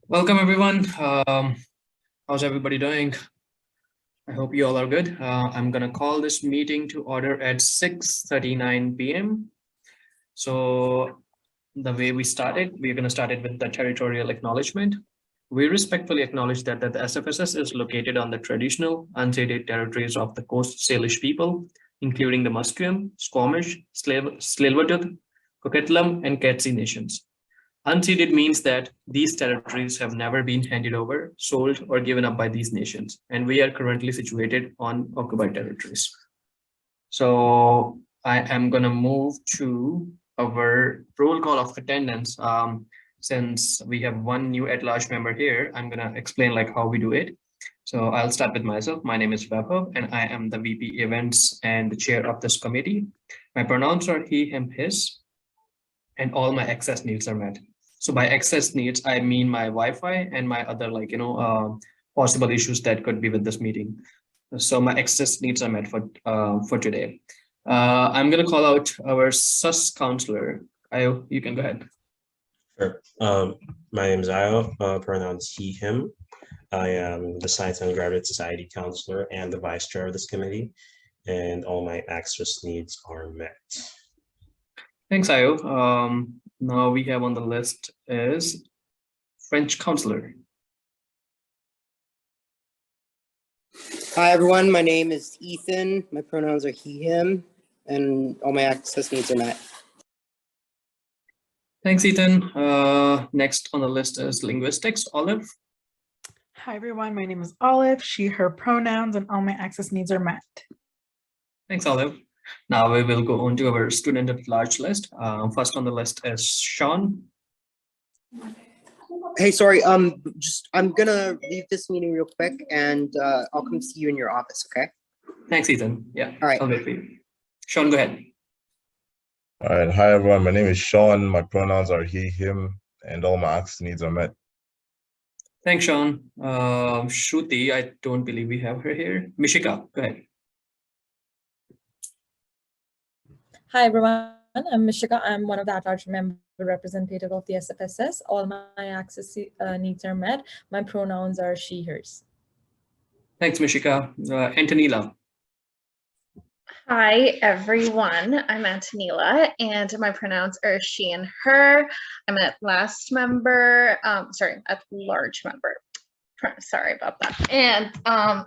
Welcome everyone. How's everybody doing? I hope you all are good. I'm gonna call this meeting to order at 6:39 p.m. So the way we started, we're gonna start it with the territorial acknowledgement. We respectfully acknowledge that the SFSS is located on the traditional unceded territories of the Coast Salish people, including the Musqueam, Squamish, Tsleil-Waututh, Coquitlam, and Katzie nations. Unceded means that these territories have never been handed over, sold, or given up by these nations, and we are currently situated on occupied territories. So I am going to move to our roll call of attendance. Since we have one new at-large member here, I'm going to explain like how we do it. So I'll start with myself. My name is Vaibhav, and I am the VP Events and the chair of this committee. My pronouns are he, him, his, and all my access needs are met. So by access needs, I mean my Wi-Fi and my other possible issues that could be with this meeting. So my access needs are met for today. I'm going to call out our sus counselor. Ayo, you can go ahead. Sure. My name is Ayo, pronouns he, him. I am the Science and Undergraduate Society counselor and the vice chair of this committee, and all my access needs are met. Thanks, Ayo. Now we have on the list is French counselor. Hi, everyone. My name is Ethan. My pronouns are he, him, and all my access needs are met. Thanks, Ethan. Next on the list is linguistics, Olive. Hi, everyone. My name is Olive, she, her pronouns, and all my access needs are met. Thanks, Olive. Now we will go on to our student at large list. First on the list is Sean. Hey, sorry. I'm gonna leave this meeting real quick, and I'll come see you in your office. Okay. Thanks, Ethan. Yeah. All right. I'll wait for you. Sean, go ahead. All right. Hi, everyone. My name is Sean. My pronouns are he, him, and all my access needs are met. Thanks, Sean. Shruti, I don't believe we have her here. Mishika, go ahead. Hi, everyone. I'm Mishika. I'm one of the at-large member representative of the SFSS. All my access needs are met. My pronouns are she, hers. Thanks, Mishika. Antonila. Hi, everyone. I'm Antonila, and my pronouns are she and her. I'm an at-large member. At-large member. Sorry about that. And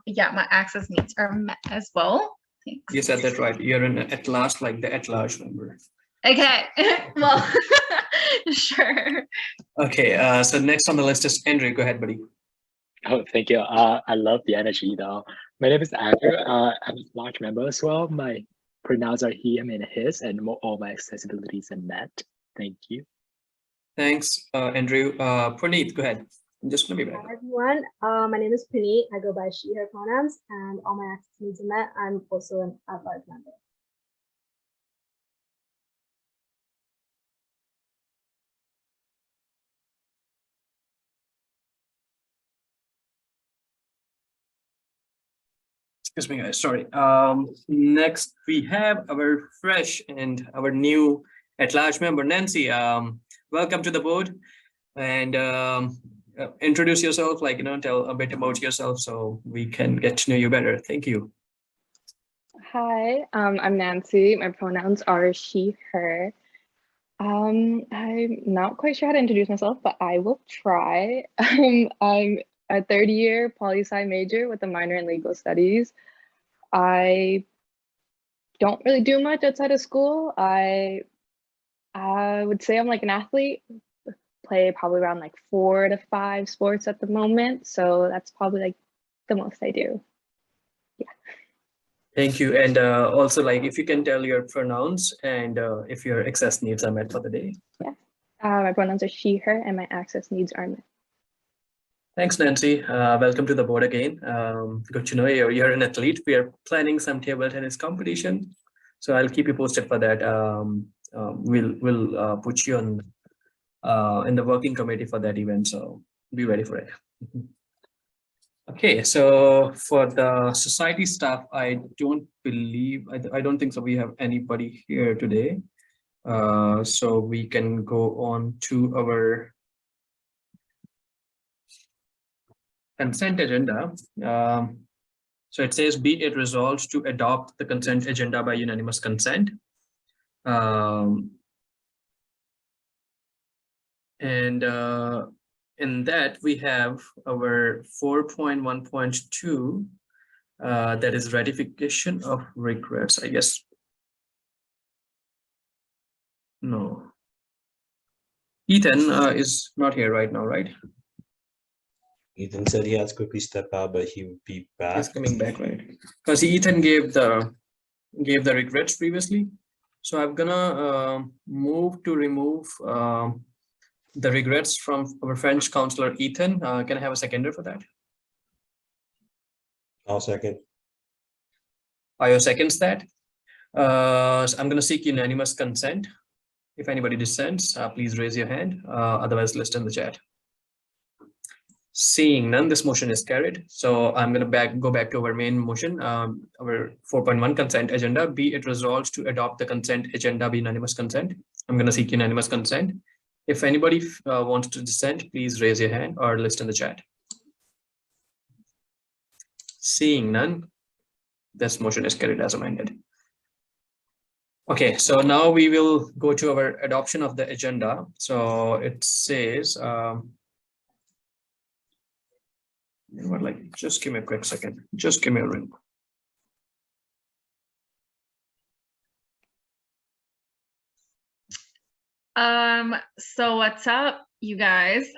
yeah, my access needs are met as well. Thanks. You said that right. You're an at-large, like the at-large member. Okay. Well, sure. Okay. So next on the list is Andrew. Go ahead, buddy. Oh, thank you. I love the energy though. My name is Andrew. I'm a large member as well. My pronouns are he, him, and his, and all my accessibilities are met. Thank you. Thanks, Andrew. Praneeth, go ahead. I'm just going to be back. Hi, everyone. My name is Praneeth. I go by she, her pronouns, and all my access needs are met. I'm also an at-large member. Excuse me, guys. Sorry. Next, we have our fresh and our new at-large member, Nancy. Welcome to the board, and introduce yourself. Tell a bit about yourself so we can get to know you better. Thank you. Hi, I'm Nancy. My pronouns are she, her. I'm not quite sure how to introduce myself, but I will try. I'm a third-year poli-sci major with a minor in legal studies. I don't really do much outside of school. I would say I'm like an athlete, play probably around like 4 to 5 sports at the moment. So that's probably like the most I do. Yeah. Thank you. And also, if you can tell your pronouns and if your access needs are met for the day. Yeah. My pronouns are she, her, and my access needs are met. Thanks, Nancy. Welcome to the board again. Good to know you're an athlete. We are planning some table tennis competition, so I'll keep you posted for that. We'll put you on in the working committee for that event, so be ready for it. Okay, so for the society staff, I don't think so. We have anybody here today, so we can go on to our consent agenda. So it says, be it resolved to adopt the consent agenda by unanimous consent. And in that we have our 4.1.2, that is ratification of regrets, I guess. No. Ethan is not here right now, right? Ethan said he had to quickly step out, but he would be back. He's coming back, right? Because Ethan gave the regrets previously. So I'm gonna move to remove the regrets from our French counselor Ethan. Can I have a seconder for that? I'll second. Ayo seconds that. So I'm gonna seek unanimous consent. If anybody dissents, please raise your hand. Otherwise, list in the chat. Seeing none, this motion is carried. So I'm going to go back to our main motion, our 4.1 consent agenda. Be it resolved to adopt the consent agenda by unanimous consent. I'm going to seek unanimous consent. If anybody wants to dissent, please raise your hand or list in the chat. Seeing none, this motion is carried as amended. Okay, so now we will go to our adoption of the agenda. So it says, just give me a quick second. Just give me a ring. So what's up, you guys?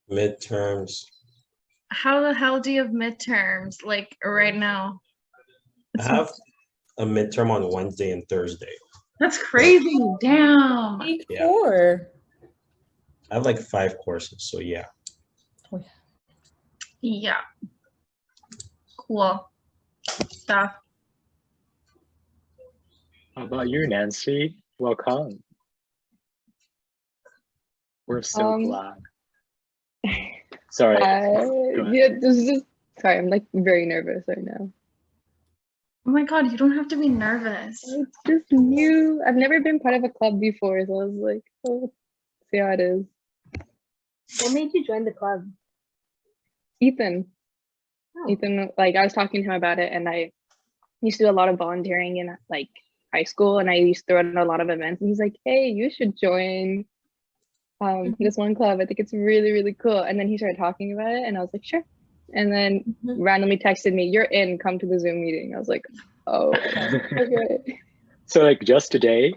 Midterms. How the hell do you have midterms like right now? I have a midterm on Wednesday and Thursday. That's crazy. Damn. Week Yeah. 4. I have like 5 courses, so yeah. Oh, yeah. Yeah. Cool stuff. How about you, Nancy? Welcome. We're so glad. Sorry. Go ahead. Yeah, this is just sorry, I'm like very nervous right now. Oh my God, you don't have to be nervous. It's just new. I've never been part of a club before, so I was like, oh, see how it is. What made you join the club? Ethan. Oh. Ethan, like I was talking to him about it, and I used to do a lot of volunteering in like high school, and I used to throw in a lot of events, and he's like, hey, you should join this one club. I think it's really, really cool. And then he started talking about it, and I was like, sure. And then randomly texted me, you're in, come to the Zoom meeting. I was like, oh, okay. So like just today?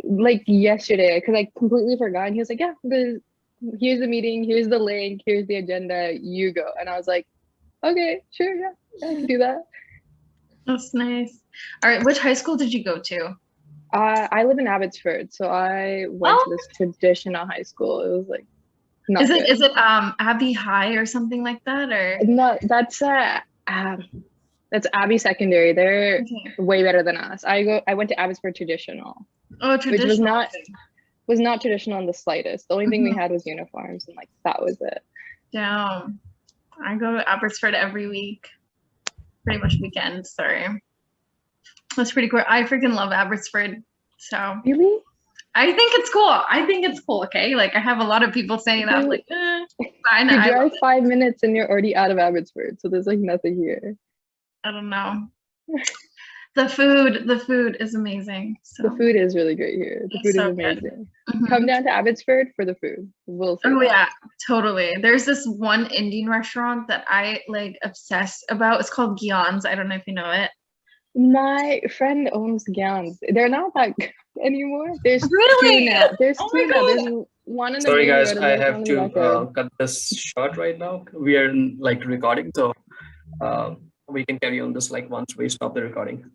Like yesterday, because I completely forgot. And he was like, yeah, here's the meeting, here's the link, here's the agenda, you go. And I was like, okay, sure, yeah, I can do that. That's nice. All right, which high school did you go to? I live in Abbotsford, so I went to this traditional high school. It was like, not Is good. it Abbey High or something like that, or? No, that's Abbey Secondary. They're way better than us. I went to Abbotsford Traditional. Oh, traditional. Which was not traditional in the slightest. The only thing we had was uniforms, and like that was it. Damn. I go to Abbotsford every week. Pretty much weekends, sorry. That's pretty cool. I freaking love Abbotsford. So really? I think it's cool. I think it's cool, okay? Like I have a lot of people saying that, like, fine. You drive 5 minutes and you're already out of Abbotsford, so there's like nothing here. I don't know. The food is amazing. So. The food is really great here. The food is amazing. Come down to Abbotsford for the food. We'll say that. Yeah, totally. There's this one Indian restaurant that I like obsess about. It's called Gyan's. I don't know if you know it. My friend owns Gyan's. They're not that good anymore. There's really? two now. There's two now. There's one in the Sorry main guys, road and I there's have one in the to back road. cut this short right now. We are like recording, so we can carry on this like once we stop the recording.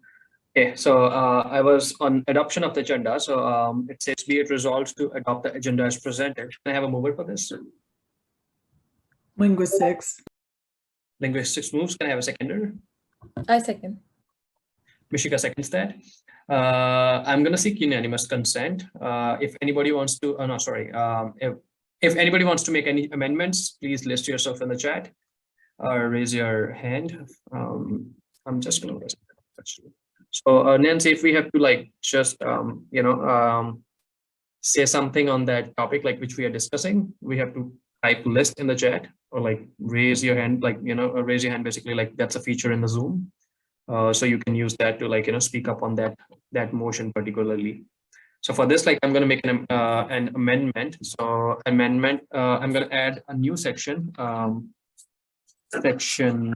Okay, so I was on adoption of the agenda. So it says, be it resolved to adopt the agenda as presented. Can I have a mover for this? Linguistics. Linguistics moves. Can I have a seconder? I second. Mishika seconds that. I'm going to seek unanimous consent. If anybody wants to, no, sorry. If anybody wants to make any amendments, please list yourself in the chat or raise your hand. I'm just going to raise it. So Nancy, if we have to like just, say something on that topic, like which we are discussing, we have to type list in the chat or like raise your hand, like, raise your hand, basically like that's a feature in the Zoom. So you can use that to like, speak up on that motion particularly. So for this, like, I'm going to make an amendment. So amendment, I'm going to add a new section, section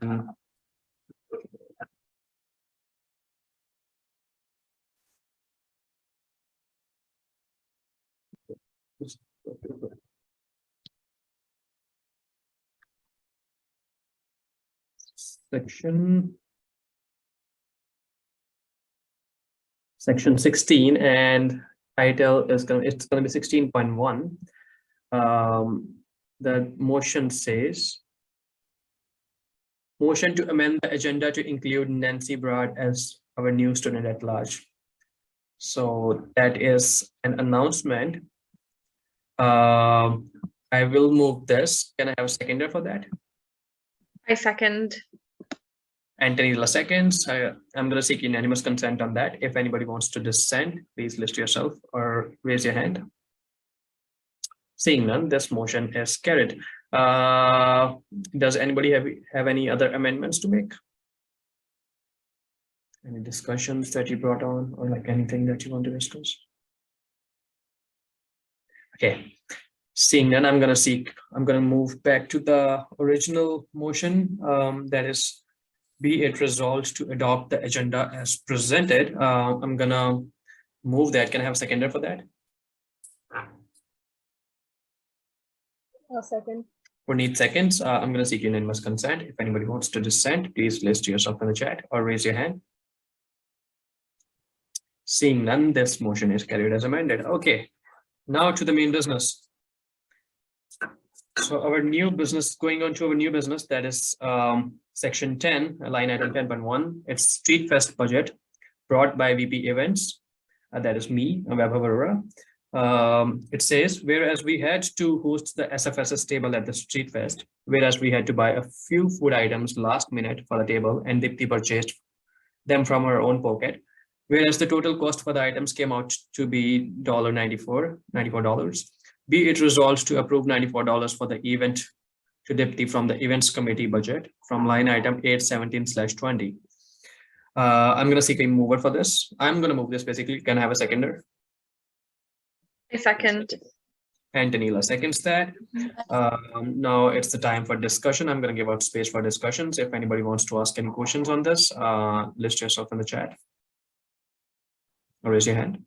section 16, and title is going to be 16.1. The motion says, motion to amend the agenda to include Nancy Broad as our new student at large. So that is an announcement. I will move this. Can I have a seconder for that? I second. Antonella seconds. I'm going to seek unanimous consent on that. If anybody wants to dissent, please list yourself or raise your hand. Seeing none, this motion is carried. Does anybody have any other amendments to make? Any discussions that you brought on, or like anything that you want to discuss? Okay. Seeing none, I'm going to move back to the original motion. That is, be it resolved to adopt the agenda as presented. I'm going to move that. Can I have a seconder for that? I'll second. For need seconds, I'm going to seek unanimous consent. If anybody wants to dissent, please list yourself in the chat or raise your hand. Seeing none, this motion is carried as amended. Okay, now to the main business. So our new business, going on to our new business, that is section 10, line item 10.1. It's Street Fest budget brought by VP Events. That is me, Vaibhav Arora. It says, whereas we had to host the SFSS table at the Street Fest, whereas we had to buy a few food items last minute for the table and Dipti purchased them from her own pocket, whereas the total cost for the items came out to be $94. Be it resolved to approve $94 for the event to Dipti from the events committee budget from line item 817/20. I'm going to seek a mover for this. I'm going to move this basically. Can I have a seconder? I second. Antonella seconds that. Now it's the time for discussion. I'm going to give out space for discussions. If anybody wants to ask any questions on this, list yourself in the chat or raise your hand.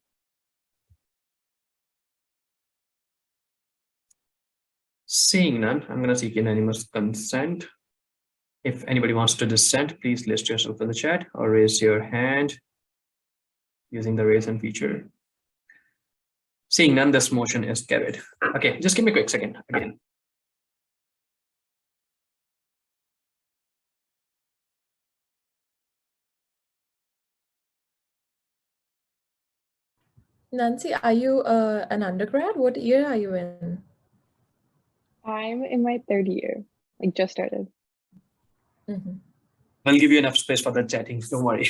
Seeing none, I'm going to seek unanimous consent. If anybody wants to dissent, please list yourself in the chat or raise your hand using the raise hand feature. Seeing none, this motion is carried. Okay, just give me a quick second again. Nancy, are you an undergrad? What year are you in? I'm in my third year, like just started. I'll give you enough space for the chatting, don't worry.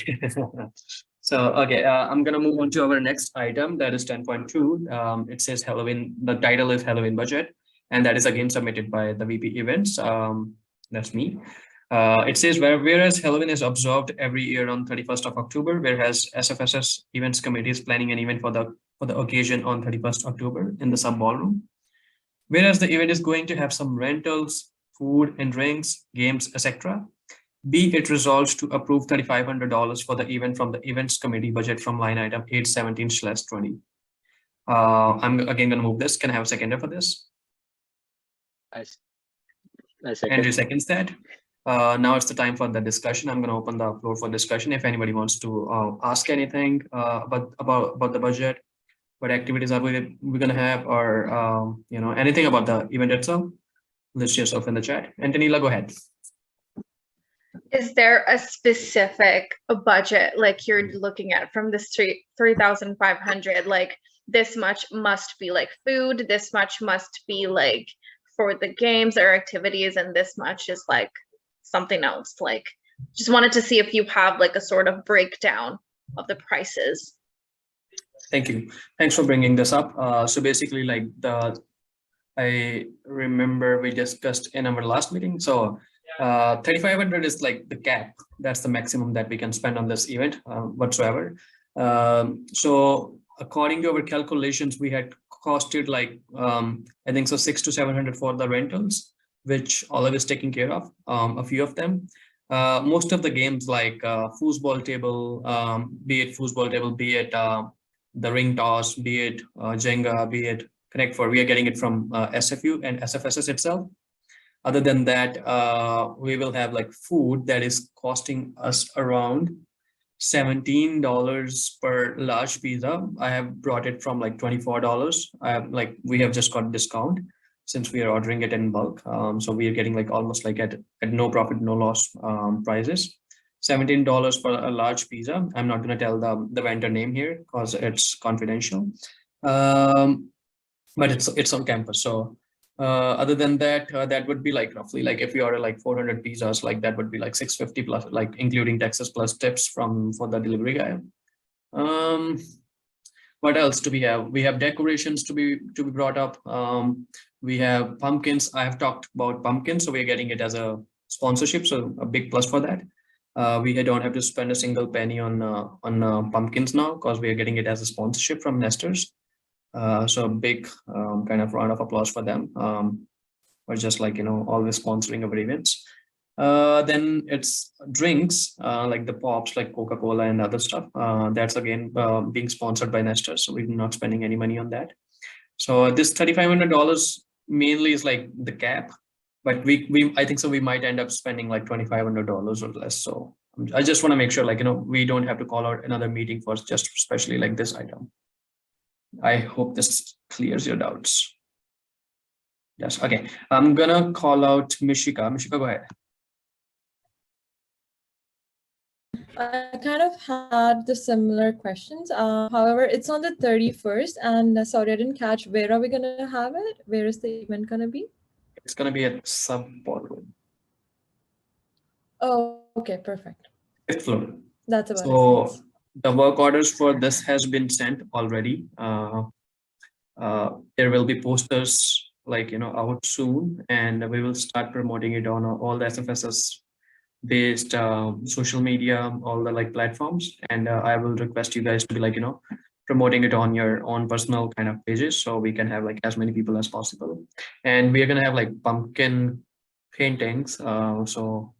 So, okay, I'm going to move on to our next item, that is 10.2. It says Halloween, the title is Halloween budget, and that is again submitted by the VP Events. That's me. It says, whereas Halloween is observed every year on 31st of October, whereas SFSS Events Committee is planning an event for the occasion on 31st October in the sub ballroom. Whereas the event is going to have some rentals, food and drinks, games, etc. Be it resolved to approve $3,500 for the event from the events committee budget from line item 817/20. I'm again going to move this. Can I have a seconder for this? I second. Andrew seconds that. Now it's the time for the discussion. I'm going to open the floor for discussion. If anybody wants to ask anything about the budget, what activities are we're going to have, or anything about the event itself, list yourself in the chat. Antonella, go ahead. Is there a specific budget like you're looking at from the street 3,500? Like this much must be like food, this much must be like for the games or activities, and this much is like something else. Like just wanted to see if you have like a sort of breakdown of the prices. Thank you. Thanks for bringing this up. So basically, like the I remember we discussed in our last meeting. So 3,500 is like the cap. That's the maximum that we can spend on this event whatsoever. So according to our calculations, we had costed like I think so 600 to 700 for the rentals, which Olive is taking care of. A few of them. Most of the games like foosball table, be it foosball table, be it the ring toss, be it Jenga, be it Connect Four, we are getting it from SFU and SFSS itself. Other than that, we will have like food that is costing us around $17 per large pizza. I have brought it from like $24. I have like we have just got discount since we are ordering it in bulk. So we are getting like almost like at no profit, no loss prices. $17 for a large pizza. I'm not going to tell the vendor name here because it's confidential. But it's on campus. So other than that, that would be like roughly like if you order like 400 pizzas, like that would be like 650 plus, like including taxes plus tips for the delivery guy. What else do we have? We have decorations to be brought up. We have pumpkins. I have talked about pumpkins, so we're getting it as a sponsorship, so a big plus for that. We don't have to spend a single penny on pumpkins now because we are getting it as a sponsorship from Nesters. So a big kind of round of applause for them. Or just like, always sponsoring our events. Then it's drinks like the pops, like Coca-Cola and other stuff. That's again being sponsored by Nesters, so we're not spending any money on that. So this $3,500 mainly is like the cap, but I think so we might end up spending like $2,500 or less. So I just want to make sure like, we don't have to call out another meeting for just especially like this item. I hope this clears your doubts. Yes, okay. I'm gonna call out Mishika. Mishika, go ahead. I kind of had the similar questions. However, it's on the 31st, and sorry, I didn't catch. Where are we gonna have it? Where is the event gonna be? It's gonna be at sub ballroom. Oh, okay, perfect. 5th floor. That's about it. So Thanks. the work orders for this has been sent already. There will be posters like out soon, and we will start promoting it on all the SFSS based social media, all the like platforms, and I will request you guys to be like promoting it on your own personal kind of pages so we can have like as many people as possible. And we are gonna have like pumpkin paintings, so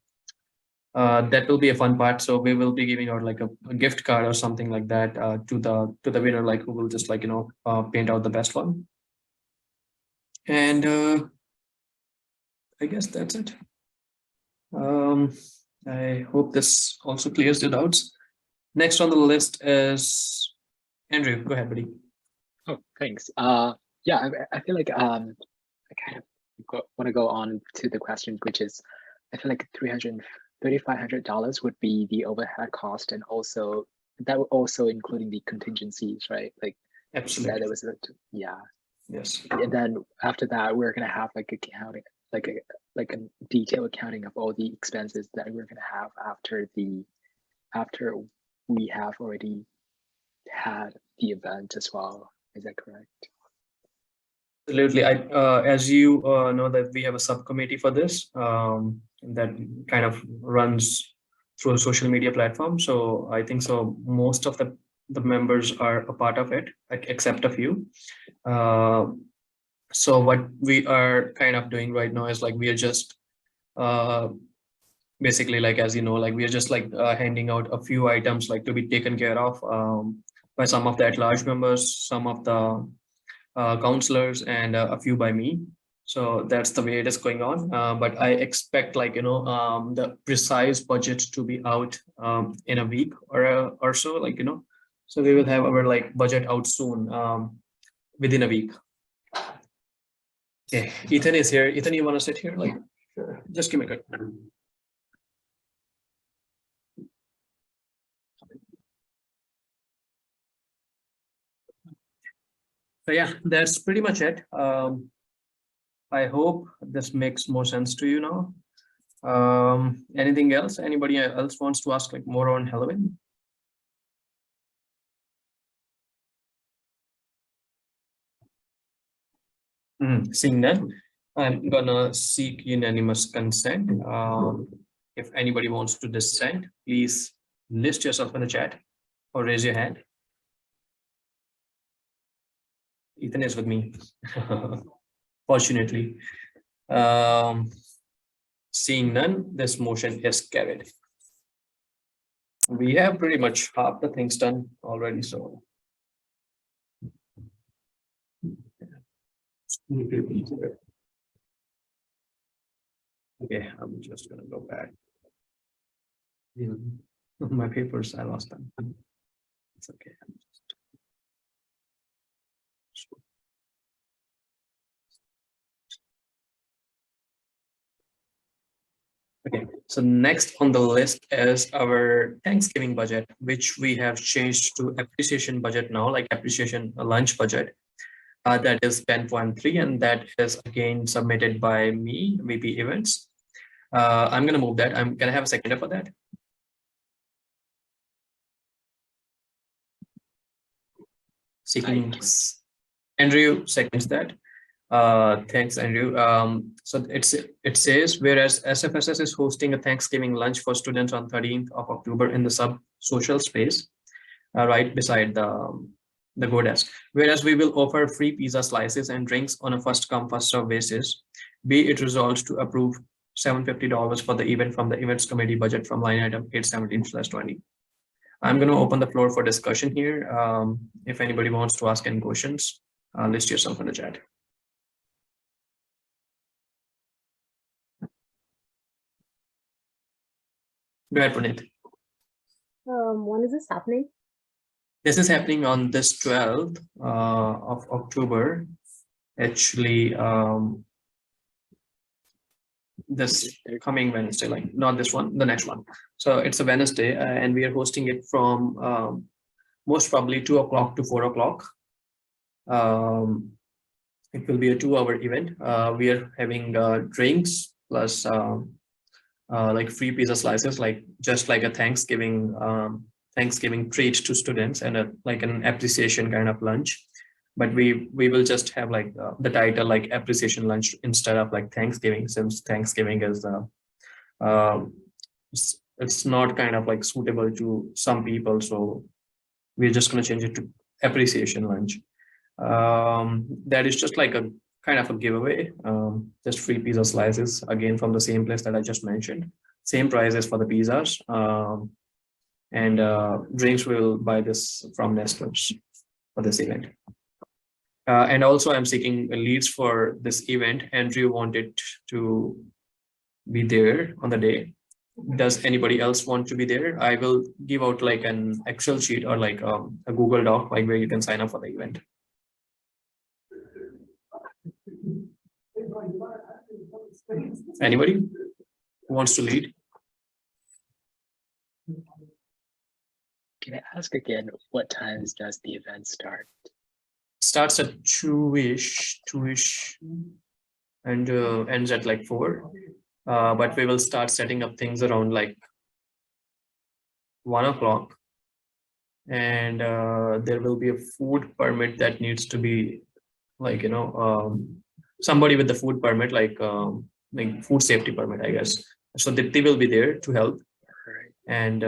that will be a fun part. So we will be giving out like a gift card or something like that to the winner, like who will just like paint out the best one. And I guess that's it. I hope this also clears your doubts. Next on the list is Andrew. Go ahead, buddy. Oh, thanks. Yeah, I feel like I kind of want to go on to the question, which is I feel like $3,500 would be the overhead cost, and also that would also including the contingencies, right? Like absolutely. That was yeah. Yes. And then after that, we're gonna have like accounting, like a detailed accounting of all the expenses that we're gonna have after we have already had the event as well. Is that correct? Absolutely. As you know that we have a subcommittee for this that kind of runs through a social media platform. So I think so most of the members are a part of it, except a few. So what we are kind of doing right now is like we are just basically like, as you know, like we are just like handing out a few items like to be taken care of by some of the at-large members, some of the counselors, and a few by me. So that's the way it is going on. But I expect like the precise budget to be out in a week or so, like so we will have our like budget out soon within a week. Okay, Ethan is here. Ethan, you want to sit here? Like, sure. Just give me a quick. So yeah, that's pretty much it. I hope this makes more sense to you now. Anything else? Anybody else wants to ask like more on Halloween? Seeing none, I'm gonna seek unanimous consent. If anybody wants to dissent, please list yourself in the chat or raise your hand. Ethan is with me, fortunately. Seeing none, this motion is carried. We have pretty much half the things done already, so. Okay, I'm just gonna go back. My papers, I lost them. It's okay. Okay, so next on the list is our Thanksgiving budget, which we have changed to appreciation budget now, like appreciation lunch budget. That is 10.3, and that is again submitted by me, VP Events. I'm gonna move that. I'm gonna have a seconder for that. Seeking Andrew seconds that. Thanks, Andrew. So it says, whereas SFSS is hosting a Thanksgiving lunch for students on 13th of October in the sub social space, right beside the go desk. Whereas we will offer free pizza slices and drinks on a first come first serve basis. Be it resolved to approve $750 for the event from the events committee budget from line item 817/20. I'm going to open the floor for discussion here. If anybody wants to ask any questions, list yourself in the chat. Go ahead, Puneet. When is this happening? This is happening on this 12th of October. Actually, this coming Wednesday, like not this one, the next one. So it's a Wednesday, and we are hosting it from most probably 2 o'clock to 4 o'clock. It will be a 2-hour event. We are having drinks plus like free pizza slices, like just like a Thanksgiving treat to students, and like an appreciation kind of lunch. But we will just have like the title like appreciation lunch instead of like Thanksgiving, since Thanksgiving is it's not kind of like suitable to some people, so we're just going to change it to appreciation lunch. That is just like a kind of a giveaway, just free pizza slices, again from the same place that I just mentioned, same prices for the pizzas, and drinks. We will buy this from Nestlers for this event. And also I'm seeking leads for this event. Andrew wanted to be there on the day. Does anybody else want to be there? I will give out like an Excel sheet or like a Google Doc, like where you can sign up for the event. Anybody who wants to lead? Can I ask again, what times does the event start? Starts at 2-ish, and ends at like 4. But we will start setting up things around like 1 o'clock. And there will be a food permit that needs to be like, somebody with the food permit, like food safety permit, I guess. So they will be there to help. Right. And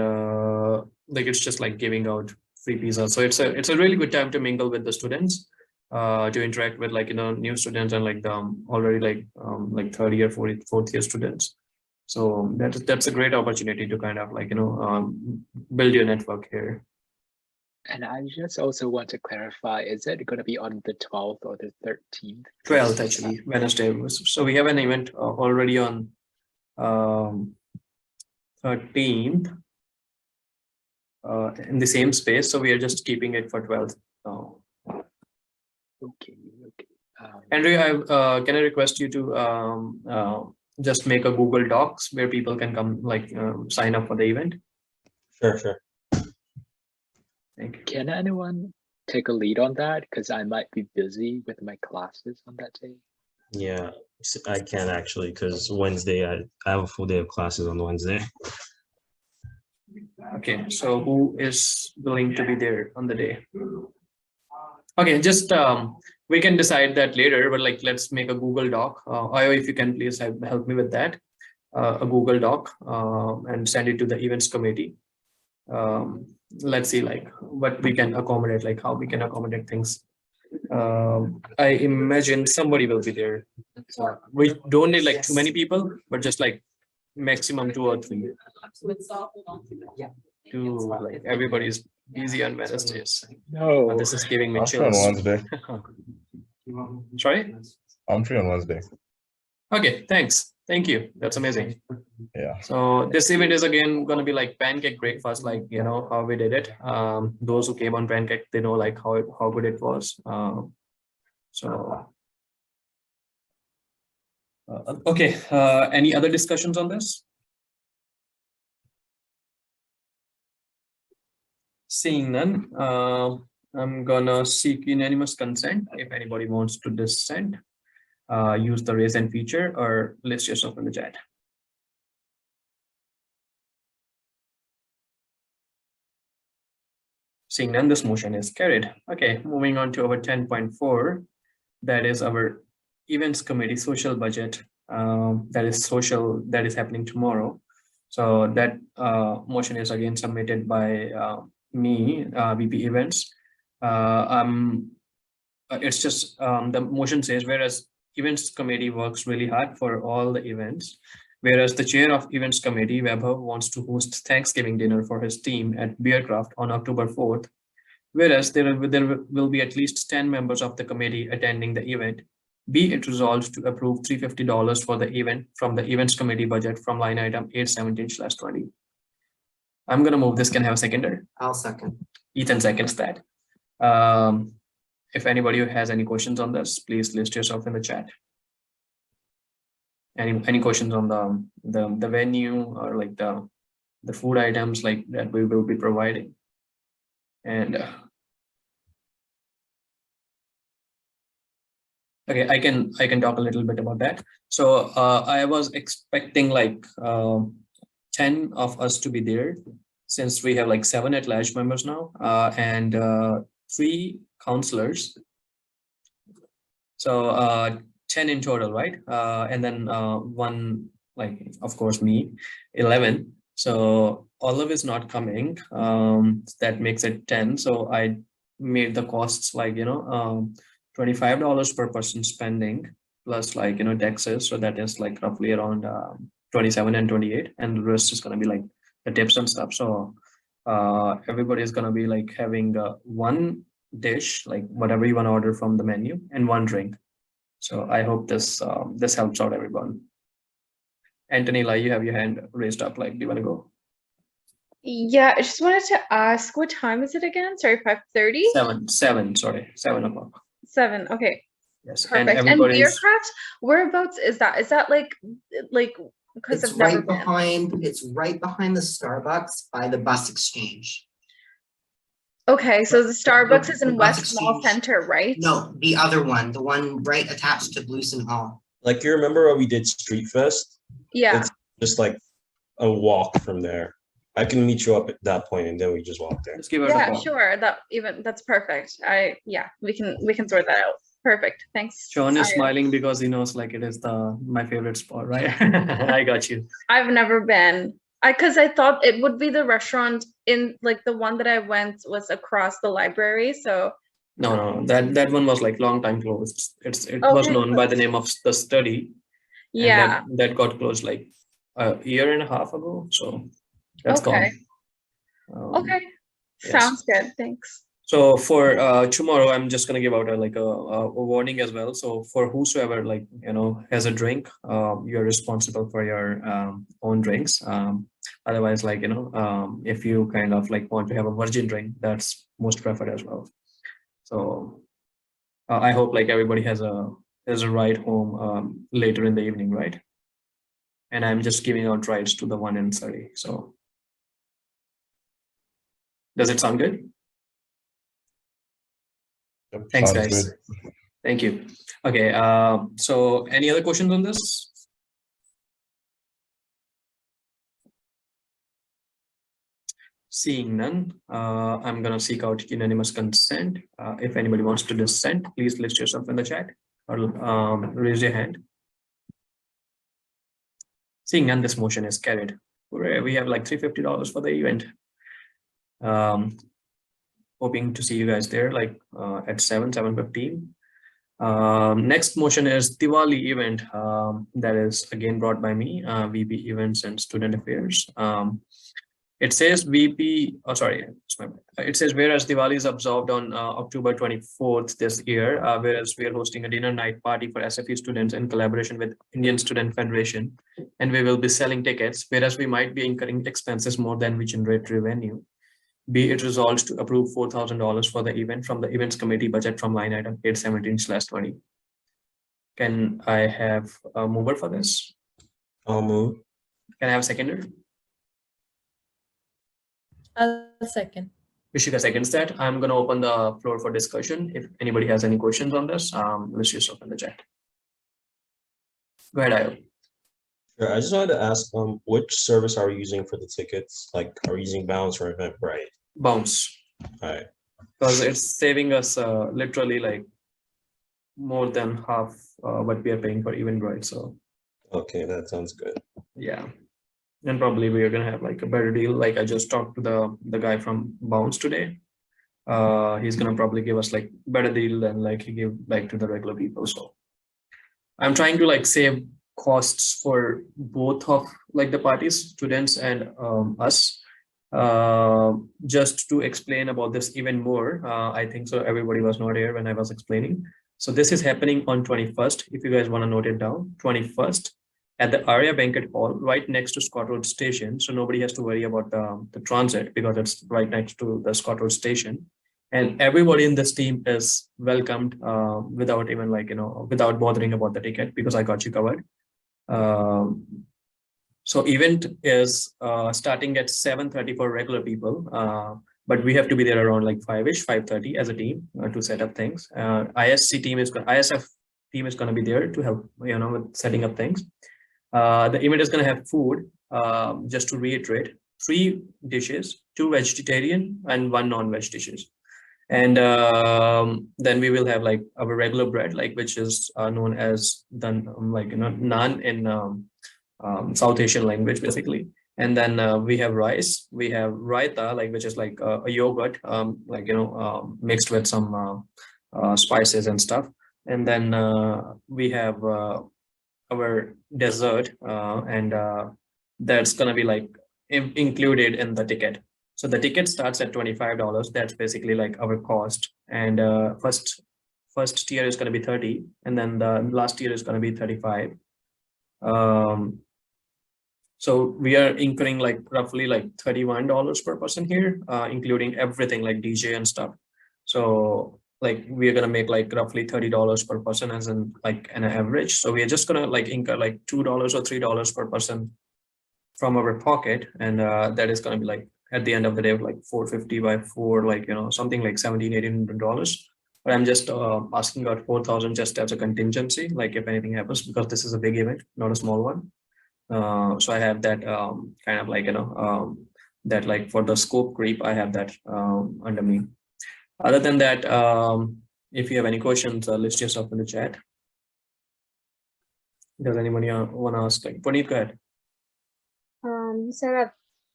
like it's just like giving out free pizza. So it's a really good time to mingle with the students, to interact with like new students and like already like third year, fourth year students. So that's a great opportunity to kind of like build your network here. And I just also want to clarify, is it going to be on the 12th or the 13th? 12th, actually, Wednesday. So we have an event already on 13th in the same space. So we are just keeping it for 12th. Okay. Andrew, can I request you to just make a Google Docs where people can come like sign up for the event? Sure. Thank you. Can anyone take a lead on that? Because I might be busy with my classes on that day. Yeah, I can actually, because Wednesday, I have a full day of classes on Wednesday. Okay, so who is willing to be there on the day? Okay, just we can decide that later, but like, let's make a Google Doc. Io, if you can please help me with that, a Google Doc, and send it to the events committee. Let's see like what we can accommodate, like how we can accommodate things. I imagine somebody will be there. So we don't need like too many people, but just like maximum 2 or 3. Like everybody's busy on Wednesdays. No. This is giving me I'm free on chills. Wednesday. Sorry? I'm free on Wednesday. Okay, thanks. Thank you. That's amazing. Yeah. So this event is again going to be like pancake breakfast, like, you know, how we did it. Those who came on pancake, they know like how good it was. Okay. Any other discussions on this? Seeing none, I'm gonna seek unanimous consent. If anybody wants to dissent, use the raise hand feature or list yourself in the chat. Seeing none, this motion is carried. Okay, moving on to our 10.4. That is our events committee social budget. That is happening tomorrow. So that motion is again submitted by me, VP events. It's just the motion says, whereas events committee works really hard for all the events, whereas the chair of events committee, Weber, wants to host Thanksgiving dinner for his team at Beercraft on October 4th, whereas there will be at least 10 members of the committee attending the event. Be it resolved to approve $350 for the event from the events committee budget from line item 817/20. I'm going to move this. Can I have a seconder? I'll second. Ethan seconds that. If anybody has any questions on this, please list yourself in the chat. Any questions on the venue or like the food items like that we will be providing? And okay, I can talk a little bit about that. So I was expecting like 10 of us to be there, since we have like 7 at-large members now, and 3 counselors. So 10 in total, right? And then 1, like, of course, me, 11. So Olive is not coming. That makes it 10. So I made the costs like, you know, $25 per person spending plus like, you know, taxes. So that is like roughly around 27 and 28. And the rest is going to be like the tips and stuff. So everybody is going to be like having 1 dish, like whatever you want to order from the menu, and 1 drink. So I hope this helps out everyone. Antonella, you have your hand raised up. Like, do you want to go? Yeah, I just wanted to ask, what time is it again? Sorry, 5:30? 7. Sorry, 7 o'clock. 7. Okay. Yes. Perfect. And Beercraft, whereabouts is that? Is that like because It's I've never right been. behind. It's right behind the Starbucks by the bus exchange. Okay, so the Starbucks is in The bus West Mall exchange. Center, right? No, the other one, the one right attached to Bluesen Hall. Like, you remember when we did Street Fest? Yeah. It's just like a walk from there. I can meet you up at that point, and then we just walk there. Let's give her Yeah, a call. sure. That's perfect. We can sort that out. Perfect. Thanks. Sean is Io. smiling because he knows like it is my favorite spot, right? I got you. I've never been. Because I thought it would be the restaurant in like the one that I went was across the library. So No, that one was like long time closed. It was Okay. known by the name of The Study. And yeah. that got closed like a year and a half ago. So that's Okay. gone. Okay. yes. Sounds good. Thanks. So for tomorrow, I'm just gonna give out a warning as well. So for whosoever like, you know, has a drink, you're responsible for your own drinks. Otherwise, like, you know, if you kind of like want to have a virgin drink, that's most preferred as well. So I hope like everybody has a ride home later in the evening, right? And I'm just giving out rides to the one in Surrey. So does it sound good? Yep, Thanks, sounds guys. good. Thank you. Okay, so any other questions on this? Seeing none, I'm gonna seek out unanimous consent. If anybody wants to dissent, please list yourself in the chat or raise your hand. Seeing none, this motion is carried. Hooray, we have like $350 for the event. Hoping to see you guys there like at 7:15. Next motion is Diwali event that is again brought by me, VP Events and Student Affairs. It says VP, oh sorry, it says whereas Diwali is observed on October 24th this year, whereas we are hosting a dinner night party for SFE students in collaboration with Indian Student Federation, and we will be selling tickets, whereas we might be incurring expenses more than we generate revenue. Be it resolved to approve $4,000 for the event from the events committee budget from line item 817/20. Can I have a mover for this? I'll move. Can I have a seconder? I'll second. Vishika seconds that. I'm going to open the floor for discussion. If anybody has any questions on this, list yourself in the chat. Go ahead, Ayo. Sure, I just wanted to ask, which service are we using for the tickets? Like, are we using Bounce or Eventbrite? Bounce. All right. Because it's saving us literally like more than half what we are paying for Eventbrite. So Okay, that sounds good. yeah. And probably we are gonna have like a better deal. Like I just talked to the guy from Bounce today. He's gonna probably give us like better deal than like he gave like to the regular people. So I'm trying to like save costs for both of like the parties, students and us. Just to explain about this even more, I think so everybody was not here when I was explaining. So this is happening on 21st. If you guys want to note it down, 21st. At the Aria Banquet Hall, right next to Scott Road Station. So nobody has to worry about the transit because it's right next to the Scott Road Station. And everybody in this team is welcomed without even like, without bothering about the ticket because I got you covered. So event is starting at 7:30 for regular people, but we have to be there around like 5-ish, 5:30 as a team to set up things. ISF team is going to be there to help, with setting up things. The event is going to have food, just to reiterate, 3 dishes, 2 vegetarian and 1 non-veg dishes. And then we will have like our regular bread, like which is known as the naan in South Asian language, basically. And then we have rice, we have raita, like which is like a yogurt, mixed with some spices and stuff. And then we have our dessert, and that's gonna be like included in the ticket. So the ticket starts at $25. That's basically like our cost. And first tier is going to be 30, and then the last tier is going to be 35. So we are incurring like roughly like $31 per person here, including everything like DJ and stuff. So like we are gonna make like roughly $30 per person as in like an average. So we are just gonna like incur like $2 or $3 per person from our pocket, and that is gonna be like at the end of the day like 450 by 4, like something like $1,700-$1,800. But I'm just asking about 4,000 just as a contingency, like if anything happens, because this is a big event, not a small one. So I have that kind of like that like for the scope creep, I have that under me. Other than that, if you have any questions, list yourself in the chat. Does anybody want to ask? Like, Puneet, go ahead. You said at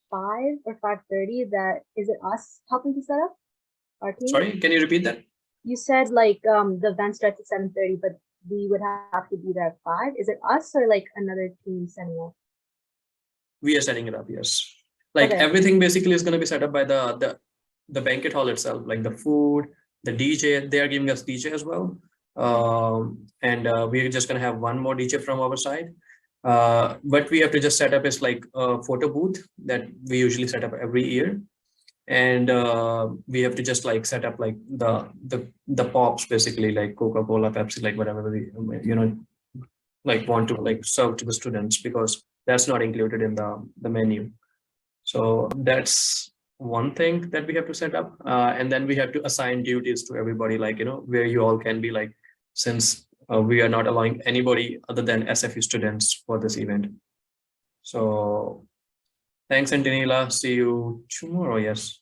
5 or 5:30. That is it us helping to set up our team? Sorry, can you repeat that? You said like the event starts at 7:30, but we would have to be there at 5. Is it us or like another team setting up? We are setting it up, yes. Like Okay. everything basically is going to be set up by the banquet hall itself, like the food, the DJ. They are giving us DJ as well. And we're just going to have one more DJ from our side. What we have to just set up is like a photo booth that we usually set up every year. And we have to just like set up like the pops, basically like Coca-Cola, Pepsi, like whatever we like want to like serve to the students, because that's not included in the menu. So that's one thing that we have to set up, and then we have to assign duties to everybody, like where you all can be, like since we are not allowing anybody other than SFU students for this event. So Thanks, Antonella. See you tomorrow. Yes,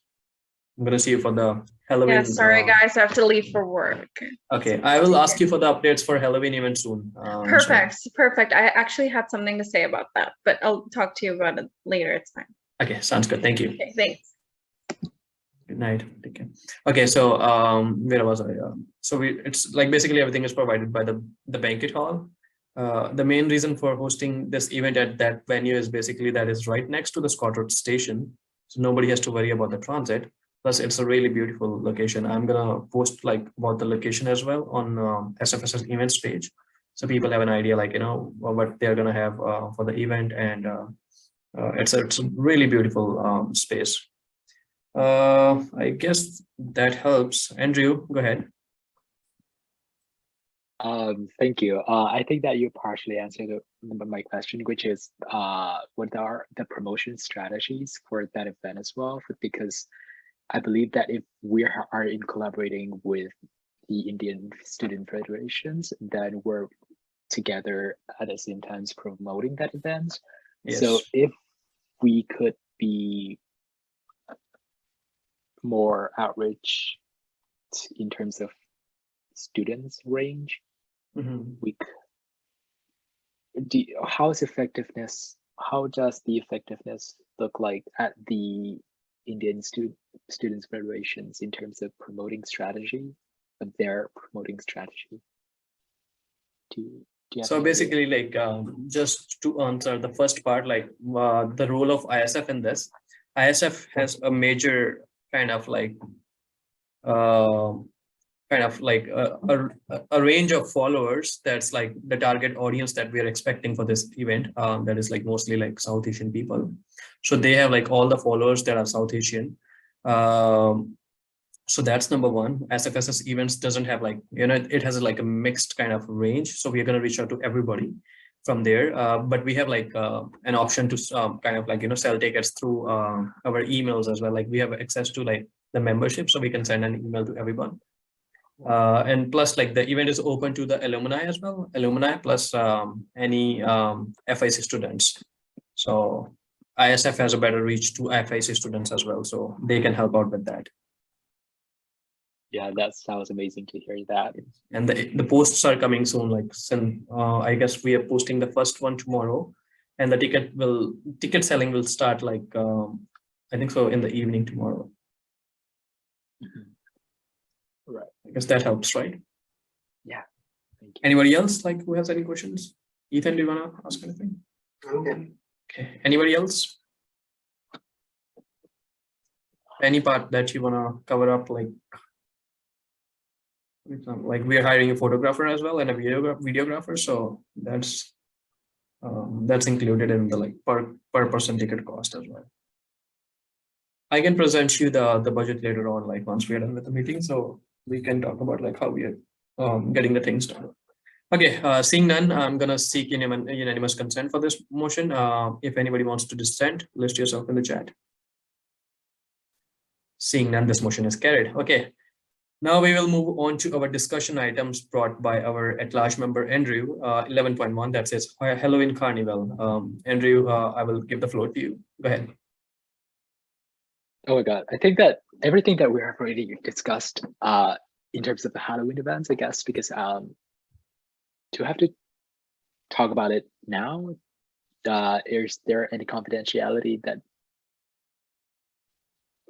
I'm gonna see you for the Halloween. Yeah, sorry guys, I have to leave for work. Okay, I will ask you for the updates for Halloween event soon. Perfect, perfect. I actually had something to say about that, but I'll talk to you about it later. It's fine. Okay, sounds good. Thank you. Okay, thanks. Good night. Take care. Okay, so where was I? So it's like basically everything is provided by the banquet hall. The main reason for hosting this event at that venue is basically that is right next to the Scott Road station, so nobody has to worry about the transit. Plus, it's a really beautiful location. I'm gonna post like about the location as well on SFSS events page, so people have an idea, like what they're gonna have for the event, and it's a really beautiful space. I guess that helps. Andrew, go ahead. Thank you. I think that you partially answered my question, which is what are the promotion strategies for that event as well? Because I believe that if we are in collaborating with the Indian Student Federations, then we're together at the same time promoting that event. Yes. So if we could be more outreach in terms of students range, how does the effectiveness look like at the Indian Students Federations in terms of promoting strategy, of their promoting strategy? Do you have So any idea? basically, like just to answer the first part, like the role of ISF in this, ISF has a major kind of like a range of followers that's like the target audience that we are expecting for this event, that is like mostly like South Asian people. So they have like all the followers that are South Asian. So that's number one. SFSS events doesn't have like, it has like a mixed kind of range, so we're going to reach out to everybody from there, but we have like an option to kind of like sell tickets through our emails as well. Like we have access to like the membership, so we can send an email to everyone. And plus, like the event is open to the alumni as well, alumni plus any FIC students. So ISF has a better reach to FIC students as well, so they can help out with that. Yeah, that sounds amazing to hear that. And the posts are coming soon, like I guess we are posting the first one tomorrow, and the ticket selling will start like I think so in the evening tomorrow. Right. I guess that helps, right? Yeah. Thank you. Anybody else like who has any questions? Ethan, do you want to ask anything? Okay. Okay. Anybody else? Any part that you want to cover up, like we are hiring a photographer as well and a videographer, so that's included in the like per person ticket cost as well. I can present you the budget later on, like once we are done with the meeting, so we can talk about like how we are getting the things done. Okay, seeing none, I'm gonna seek unanimous consent for this motion. If anybody wants to dissent, list yourself in the chat. Seeing none, this motion is carried. Okay. Now we will move on to our discussion items brought by our at-large member, Andrew, 11.1, that says Halloween Carnival. Andrew, I will give the floor to you. Go ahead. Oh my God, I think that everything that we have already discussed in terms of the Halloween events, I guess, because do you have to talk about it now? Is there any confidentiality that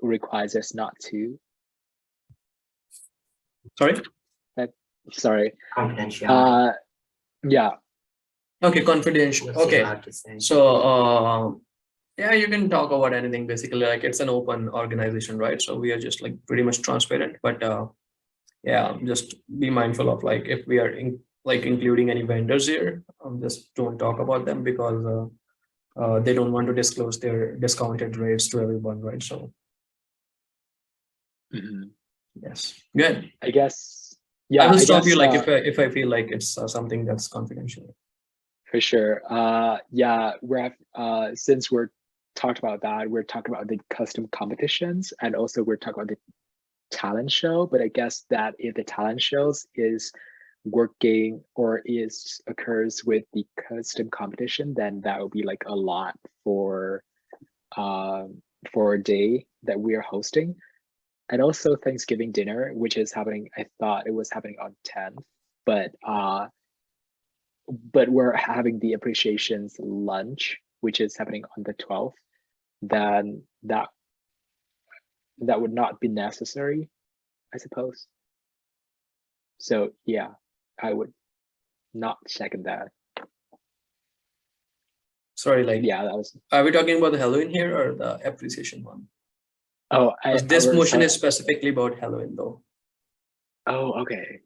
requires us not to? Sorry? Sorry. Confidential. Yeah. Okay, confidential. Okay. So yeah, you can talk about anything basically, like it's an open organization, right? So we are just like pretty much transparent, but yeah, just be mindful of like if we are including any vendors here, just don't talk about them because they don't want to disclose their discounted rates to everyone, right? So yes, good. I guess, yeah. I will stop you like if I feel like it's something that's confidential. For sure. Yeah, since we're talked about that, we're talking about the custom competitions, and also we're talking about the talent show. But I guess that if the talent shows is working or occurs with the custom competition, then that would be like a lot for for a day that we are hosting, and also Thanksgiving dinner, which is happening. I thought it was happening on 10th, but we're having the appreciations lunch, which is happening on the 12th. Then that would not be necessary, I suppose. So yeah, I would not second that. Sorry, like, Yeah, that was. are we talking about the Halloween here or the appreciation one? Oh, 'Cause this was, motion is specifically about Halloween though. Oh, okay.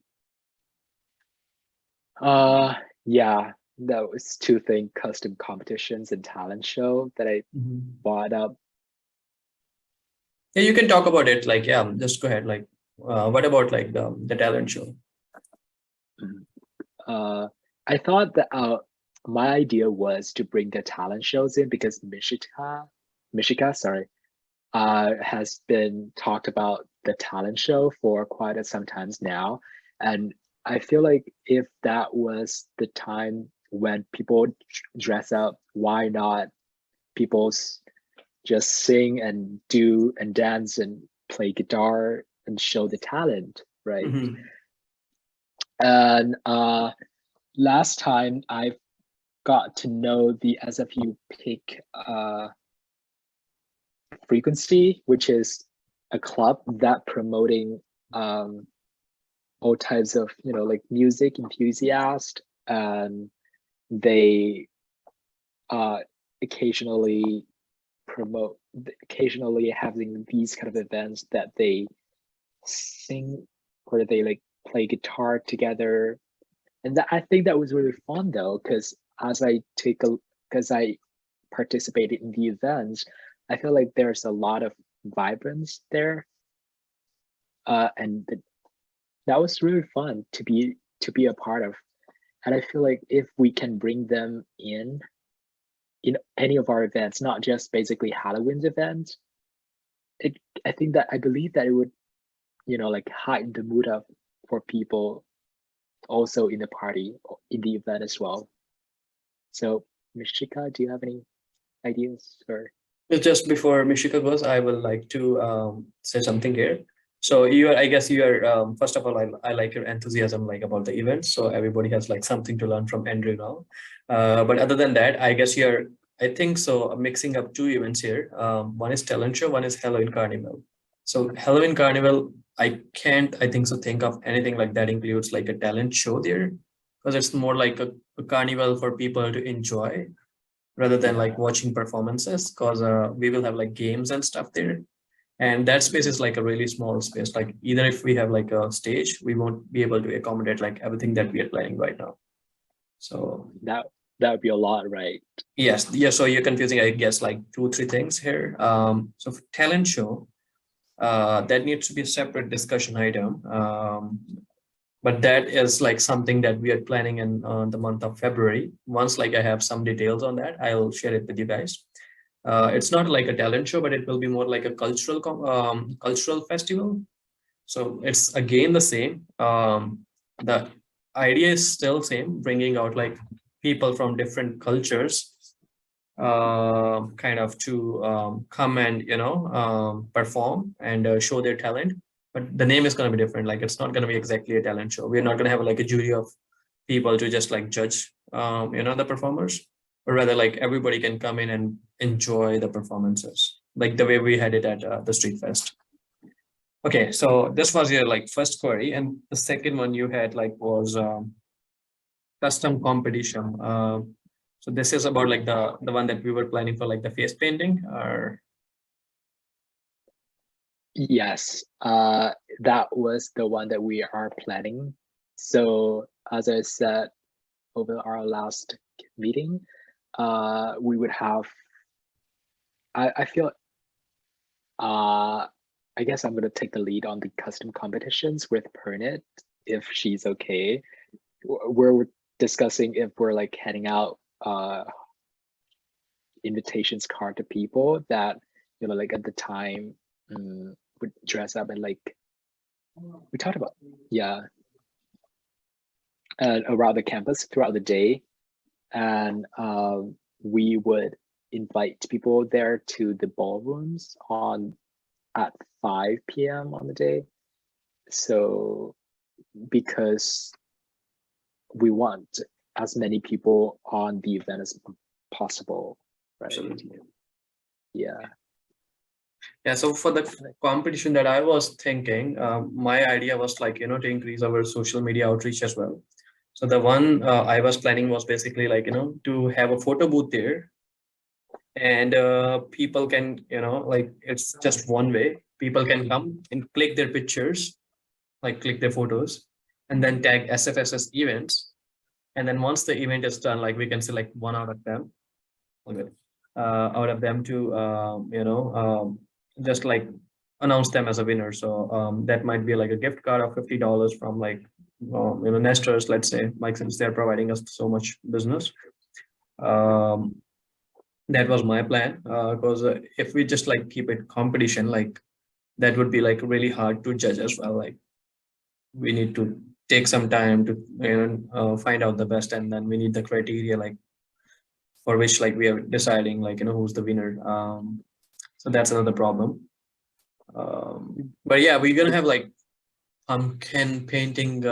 Yeah, that was two things: custom competitions and talent show that I brought up. Yeah, you can talk about it. Like, yeah, just go ahead. Like, what about like the talent show? I thought that my idea was to bring the talent shows in because Mishika, sorry, has been talked about the talent show for quite some times now, and I feel like if that was the time when people dress up, why not people just sing and do and dance and play guitar and show the talent, right? And last time I got to know the SFU Pick Frequency, which is a club that promoting all types of, you know, like music enthusiasts, and they occasionally having these kind of events that they sing or they like play guitar together. And that, I think that was really fun though, because as I participated in the events, I feel like there's a lot of vibrance there, and that was really fun to be a part of. And I feel like if we can bring them in any of our events, not just basically Halloween's events, I believe that it would, you know, like heighten the mood up for people also in the party, in the event as well. So Mishika, do you have any ideas or? Just before Mishika goes, I will like to say something here. So I guess you are, first of all, I like your enthusiasm like about the event. So everybody has like something to learn from Andrew now. But other than that, I guess I think so, mixing up two events here. One is talent show, one is Halloween Carnival. So Halloween Carnival, I think so think of anything like that includes like a talent show there, because it's more like a carnival for people to enjoy rather than like watching performances, because we will have like games and stuff there. And that space is like a really small space. Like either if we have like a stage, we won't be able to accommodate like everything that we are planning right now. So that would be a lot, right? Yes. Yeah. So you're confusing, I guess, like 2-3 things here. So for talent show, that needs to be a separate discussion item. But that is like something that we are planning in the month of February. Once like I have some details on that, I'll share it with you guys. It's not like a talent show, but it will be more like a cultural festival. So it's again the same. The idea is still same, bringing out like people from different cultures, kind of to come and perform and show their talent. But the name is going to be different. Like it's not going to be exactly a talent show. We're not going to have like a jury of people to just like judge the performers, or rather like everybody can come in and enjoy the performances like the way we had it at the Street Fest. Okay, so this was your like first query, and the second one you had like was custom competition. So this is about like the one that we were planning for like the face painting, or? Yes, that was the one that we are planning. So as I said over our last meeting, we would have, I feel, I guess I'm gonna take the lead on the custom competitions with Pernit, if she's okay. We're discussing if we're like handing out invitations card to people that, you know, like at the time would dress up and like we talked about, yeah, and around the campus throughout the day, and we would invite people there to the ballrooms at 5 p.m. on the day. So because we want as many people on the event as possible, right? Absolutely. Yeah. Yeah, so for the competition that I was thinking, my idea was like, to increase our social media outreach as well. So the one I was planning was basically like, to have a photo booth there, and people can, like it's just one way. People can come and click their pictures, like click their photos, and then tag SFSS events. And then once the event is done, like we can select one out of them, okay, to, just like announce them as a winner. So that might be like a gift card of $50 from like, Nesters, let's say, like since they're providing us so much business. That was my plan, because if we just like keep it competition, like that would be like really hard to judge as well. Like we need to take some time to find out the best, and then we need the criteria like for which like we are deciding like who's the winner. So that's another problem. But yeah, we're gonna have like pumpkin painting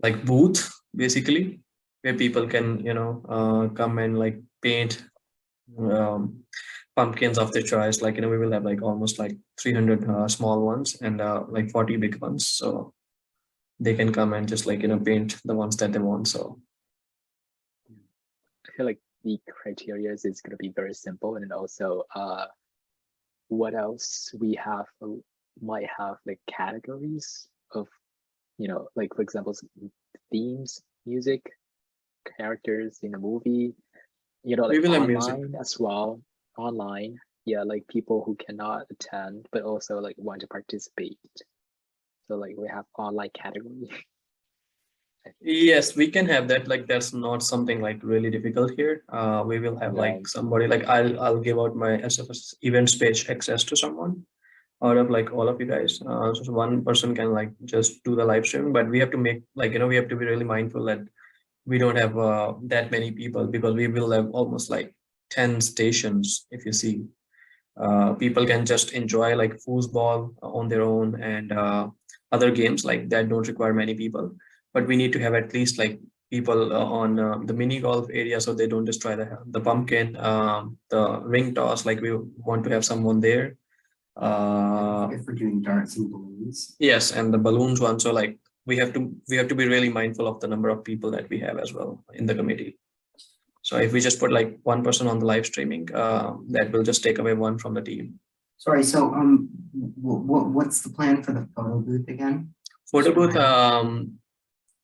like booth basically, where people can come and like paint pumpkins of their choice. Like we will have like almost like 300 small ones and like 40 big ones, so they can come and just like paint the ones that they want. So I feel like the criteria is going to be very simple, and then also what else we have might have like categories of, like for example, themes, music, characters in a movie, like we will have online music. as well. Online, yeah, like people who cannot attend but also like want to participate. So like we have online category. Yes, we can have that. Like that's not something like really difficult here. We will have like somebody like I'll give out my SFS events page access to someone out of like all of you guys. So one person can like just do the live stream, but we have to make like we have to be really mindful that we don't have that many people, because we will have almost like 10 stations. If you see, people can just enjoy like foosball on their own, and other games like that don't require many people. But we need to have at least like people on the mini golf area, so they don't destroy the pumpkin, the ring toss. Like we want to have someone there. If we're doing darts and balloons. Yes, and the balloons one. So like we have to be really mindful of the number of people that we have as well in the committee. So if we just put like one person on the live streaming, that will just take away one from the team. Sorry, so what's the plan for the photo booth again? Photo booth,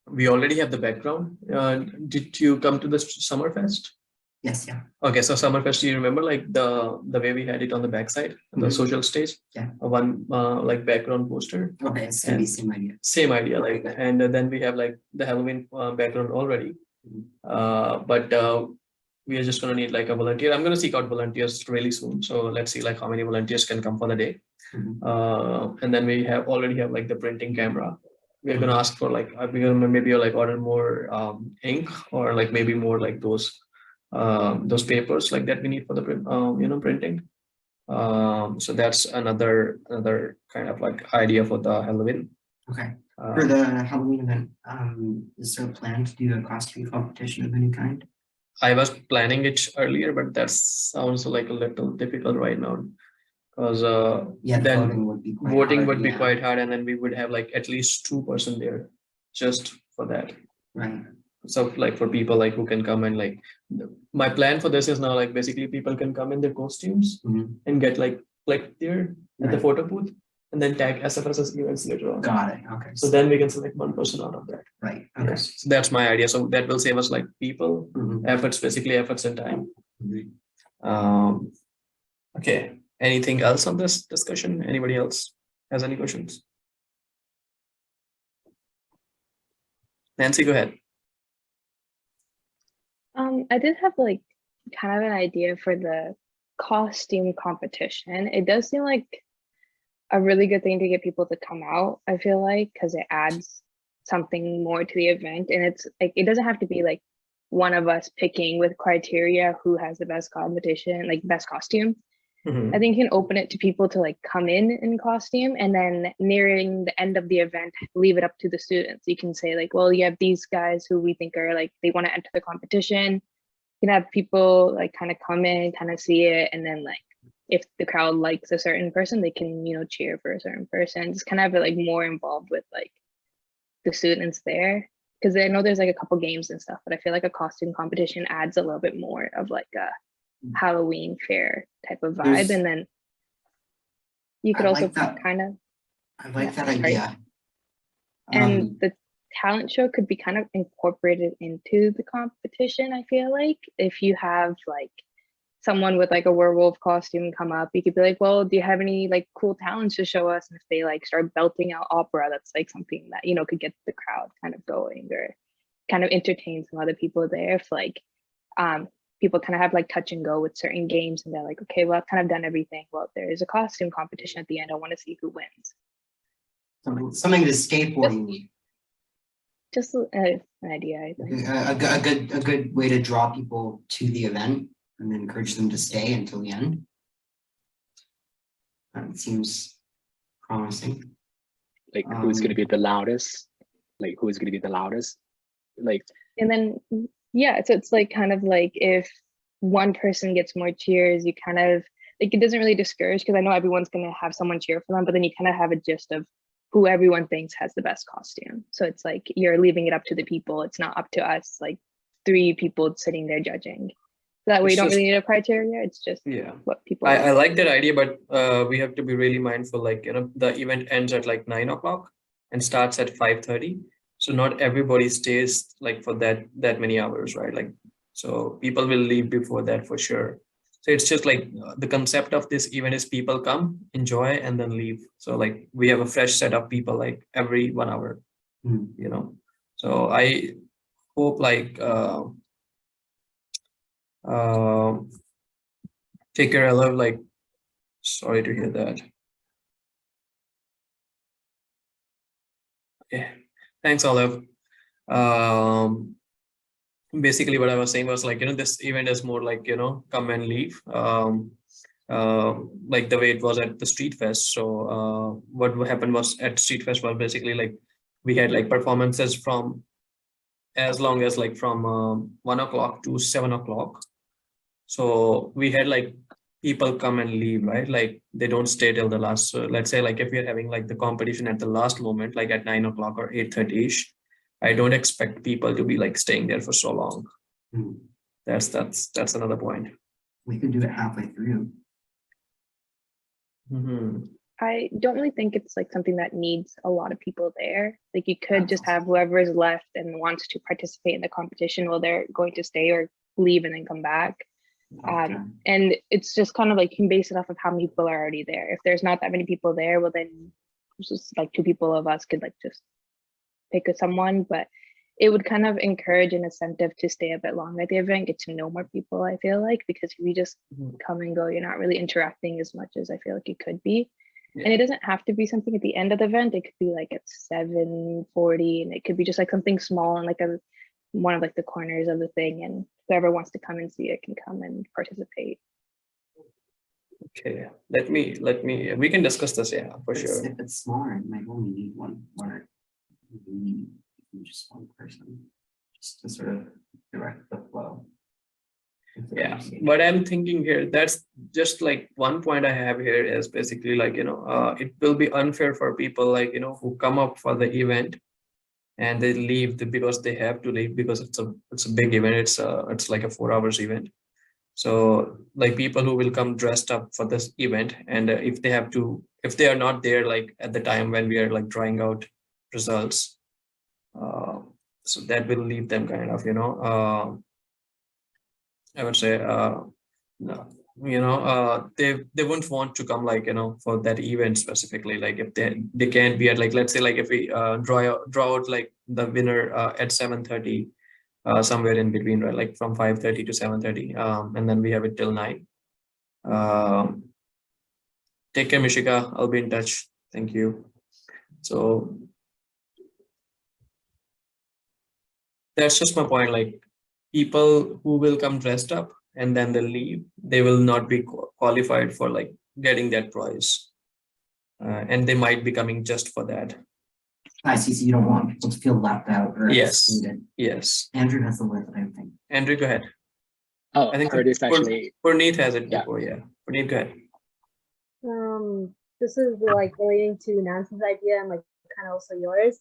we already have the background. Did you come to the Summerfest? Yes, yeah. Okay, so Summerfest, do you remember like the way we had it on the backside, the social stage? Yeah. One like background poster. Okay, it's gonna be same idea. Same idea, like, and then we have like the Halloween background already. But we are just gonna need like a volunteer. I'm gonna seek out volunteers really soon. So let's see like how many volunteers can come for the day. And then we already have like the printing camera. We're gonna ask for like we're gonna maybe like order more ink, or like maybe more like those papers like that we need for the printing. So that's another kind of like idea for the Halloween. Okay. For the Halloween event, is there a plan to do a costume competition of any kind? I was planning it earlier, but that sounds like a little difficult right now, because Yeah, then voting would be quite hard, and then we would have like at least 2% there just for that. Right. So like for people like who can come and like, my plan for this is now like basically people can come in their costumes and get like clicked there at the photo booth, and then tag SFSS events later on. Got it. Okay. So then we can select one person out of that. Right. Okay. Yes. So that's my idea. So that will save us like people, efforts, basically efforts and time. Okay. Anything else on this discussion? Anybody else has any questions? Nancy, go ahead. I did have like kind of an idea for the costume competition. It does seem like a really good thing to get people to come out, I feel like, because it adds something more to the event, and it's like it doesn't have to be like one of us picking with criteria who has the best competition, like best costume. I think you can open it to people to like come in costume, and then nearing the end of the event, leave it up to the students. You can say like, well, you have these guys who we think are like, they want to enter the competition. You can have people like kind of come in, kind of see it, and then like if the crowd likes a certain person, they can, you know, cheer for a certain person. Just kind of have it like more involved with like the students there. Because I know there's like a couple games and stuff, but I feel like a costume competition adds a little bit more of like a Halloween fair type of vibe. And then you could also kind of, I like that idea. and the talent show could be kind of incorporated into the competition. I feel like if you have like someone with like a werewolf costume come up, you could be like, well, do you have any like cool talents to show us? And if they like start belting out opera, that's like something that, you know, could get the crowd kind of going, or kind of entertain some other people there. If like people kind of have like touch and go with certain games, and they're like, okay, well, I've kind of done everything. Well, there is a costume competition at the end. I want to see who wins. Something to skateboarding. Just an idea, I think. A good way to draw people to the event and then encourage them to stay until the end. That seems promising. Like who's going to be the loudest? Like who's going to be the loudest? Like, and then yeah, so it's like kind of like if one person gets more cheers, you kind of like, it doesn't really discourage, because I know everyone's going to have someone cheer for them, but then you kind of have a gist of who everyone thinks has the best costume. So it's like you're leaving it up to the people. It's not up to us, like 3 people sitting there judging. That way you don't really need a criteria. It's just what people I like that idea, but we have to be really mindful, like, you know, the event ends at like 9 o'clock and starts at 5:30. So not everybody stays like for that many hours, right? Like, so people will leave before that for sure. So it's just like the concept of this event is people come, enjoy, and then leave. So like we have a fresh set of people like every 1 hour, you know. So I hope like take care, Olive. Like, sorry to hear that. Okay, thanks, Olive. Basically what I was saying was like, you know, this event is more like, you know, come and leave, like the way it was at the Street Fest. So what happened was at Street Fest was basically like we had like performances from as long as like from 1 o'clock to 7 o'clock. So we had like people come and leave, right? Like they don't stay till the last. So let's say like if we're having like the competition at the last moment, like at 9 o'clock or 8:30ish, I don't expect people to be like staying there for so long. That's another point. We could do it halfway through. I don't really think it's like something that needs a lot of people there. Like you could just have whoever is left and wants to participate in the competition, well, they're going to stay or leave and then come back. And it's just kind of like you can base it off of how many people are already there. If there's not that many people there, well then just like 2 people of us could like just pick someone, but it would kind of encourage an incentive to stay a bit longer at the event, get to know more people, I feel like, because if you just come and go, you're not really interacting as much as I feel like you could be. And it doesn't have to be something at the end of the event. It could be like at 7:40, and it could be just like something small and like one of like the corners of the thing, and whoever wants to come and see it can come and participate. Okay, let me we can discuss this, for sure. If it's smaller, it might only need one or maybe just one person, just to sort of direct the flow. Yeah, what I'm thinking here, that's just like one point I have here is basically like, you know, it will be unfair for people like, you know, who come up for the event and they leave because they have to leave because it's a big event. It's like a 4 hours event. So like people who will come dressed up for this event, and if they are not there like at the time when we are like drawing out results, so that will leave them kind of, you know, I would say, no, you know, they wouldn't want to come like, you know, for that event specifically. Like if they can't be at like, let's say like if we draw out like the winner at 7:30, somewhere in between, right? Like from 5:30 to 7:30, and then we have it till 9. Take care, Mishika. I'll be in touch. Thank you. So that's just my point. Like, people who will come dressed up and then they'll leave, they will not be qualified for like getting that prize. And they might be coming just for that. I see. So you don't want people to feel left out or Yes. excluded. Yes. Andrew has the word, I think. Andrew, go ahead. Oh, I think Curtis actually. Purneet has it Yeah. before. Yeah. Purneet, go ahead. This is like relating to Nancy's idea and like kind of also yours.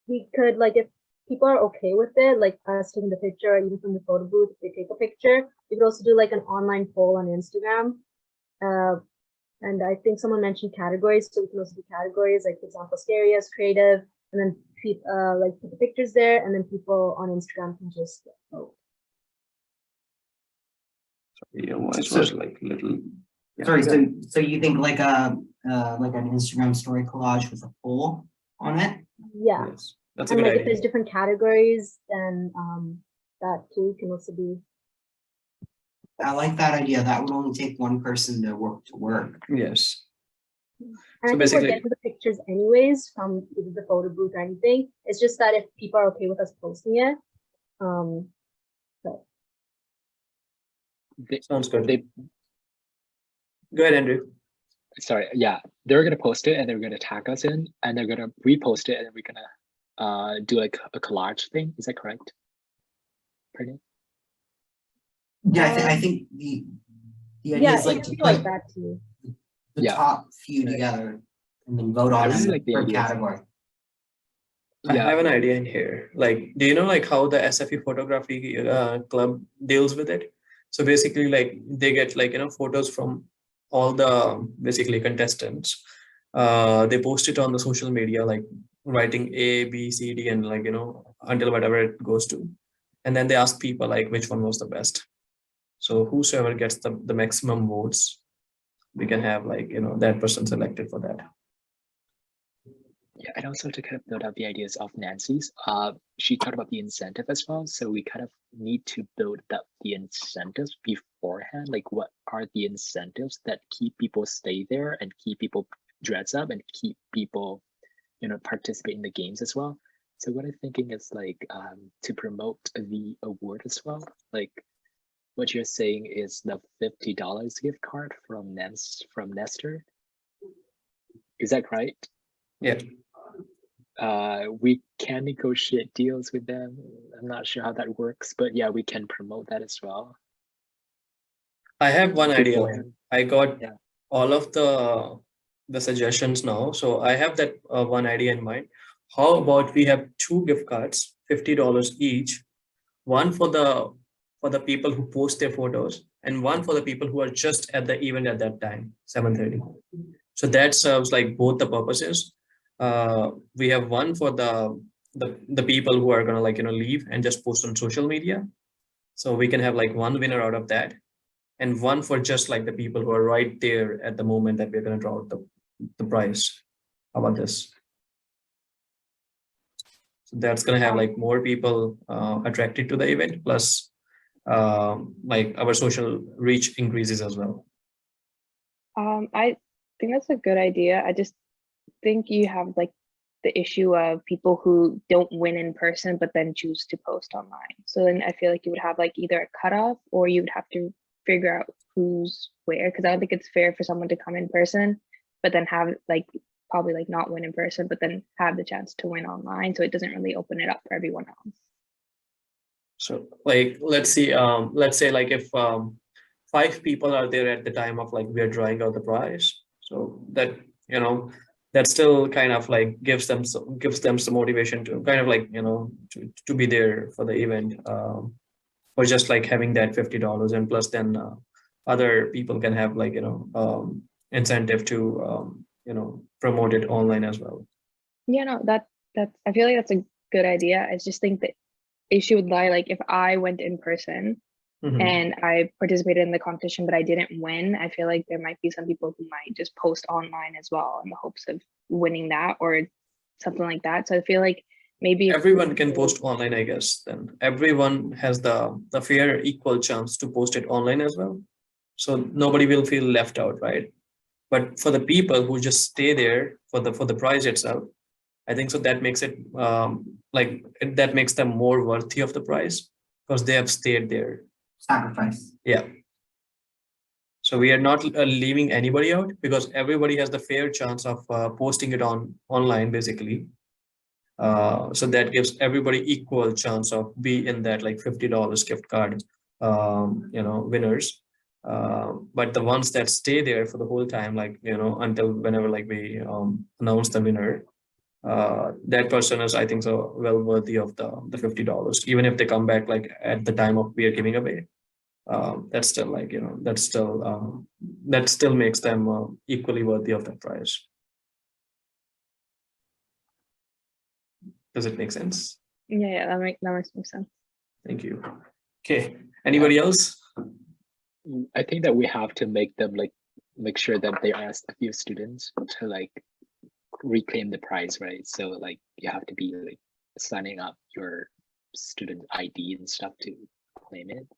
We could like, if people are okay with it, like us taking the picture, or even from the photo booth, if they take a picture, we could also do like an online poll on Instagram. And I think someone mentioned categories, so we can also do categories, like for example, scariest, creative, and then like put the pictures there, and then people on Instagram can just vote. Your voice was like little. Yeah. Sorry, so you think like an Instagram story collage with a poll on it? Yeah. Yes. That's a And good like if idea. there's different categories, then that too can also be. I like that idea. That would only take one person to work. Yes. And So I think basically- we're getting the pictures anyways from either the photo booth or anything. It's just that if people are okay with us posting it, Sounds good. They, Go ahead, Andrew. sorry, yeah, they're gonna post it and they're gonna tag us in, and they're gonna repost it, and then we're gonna do like a collage thing. Is that correct? Pardon? Yeah, I think the idea yeah, is like it to could be put like that too. the Yeah. top few together and then vote I on really them like the per idea. category. I Yeah. have an idea in here. Like, do you know like how the SFE photography club deals with it? So basically, like they get like photos from all the basically contestants. They post it on the social media, like writing A, B, C, D, and like until whatever it goes to, and then they ask people like which one was the best. So whosoever gets the maximum votes, we can have like that person selected for that. Yeah, and also to kind of build out the ideas of Nancy's, she talked about the incentive as well. So we kind of need to build up the incentives beforehand. Like, what are the incentives that keep people stay there and keep people dress up and keep people, participate in the games as well. So what I'm thinking is like to promote the award as well. Like what you're saying is the $50 gift card from Nestor. Is that right? Yeah. We can negotiate deals with them. I'm not sure how that works, but yeah, we can promote that as well. I have one idea. Beforehand. I got Yeah. all of the suggestions now. So I have that one idea in mind. How about we have 2 gift cards, $50 each, one for the people who post their photos and one for the people who are just at the event at that time, 7:30. So that serves like both the purposes. We have one for the people who are gonna leave and just post on social media. So we can have like one winner out of that, and one for just like the people who are right there at the moment that we're gonna draw out the prize. How about this? So that's gonna have like more people attracted to the event, plus like our social reach increases as well. I think that's a good idea. I just think you have like the issue of people who don't win in person but then choose to post online. So then I feel like you would have like either a cutoff or you would have to figure out who's where, because I don't think it's fair for someone to come in person but then have like probably like not win in person but then have the chance to win online. So it doesn't really open it up for everyone else. So like let's say like if 5 people are there at the time of like we're drawing out the prize, so that that still kind of like gives them some motivation to kind of like to be there for the event, or just like having that $50, and plus then other people can have like incentive to promote it online as well. Yeah, no, that's I feel like that's a good idea. I just think the issue would lie like if I went in person and I participated in the competition but I didn't win, I feel like there might be some people who might just post online as well in the hopes of winning that or something like that. So I feel like maybe Everyone can post online, I guess. Then everyone has the fair equal chance to post it online as well. So nobody will feel left out, right? But for the people who just stay there for the prize itself, I think so that makes it that makes them more worthy of the prize. because they have stayed there. Sacrifice. Yeah. So we are not leaving anybody out because everybody has the fair chance of posting it online basically. So that gives everybody equal chance of be in that like $50 gift card, winners. But the ones that stay there for the whole time, like, until whenever like we announce the winner, that person is, I think so, well worthy of the $50, even if they come back like at the time of we are giving away. That's still like, that still makes them equally worthy of that prize. Does it make sense? Yeah, that makes sense. Thank you. Okay, anybody else? I think that we have to make them make sure that they ask a few students to like reclaim the prize, right? So like you have to be like signing up your student ID and stuff to claim it.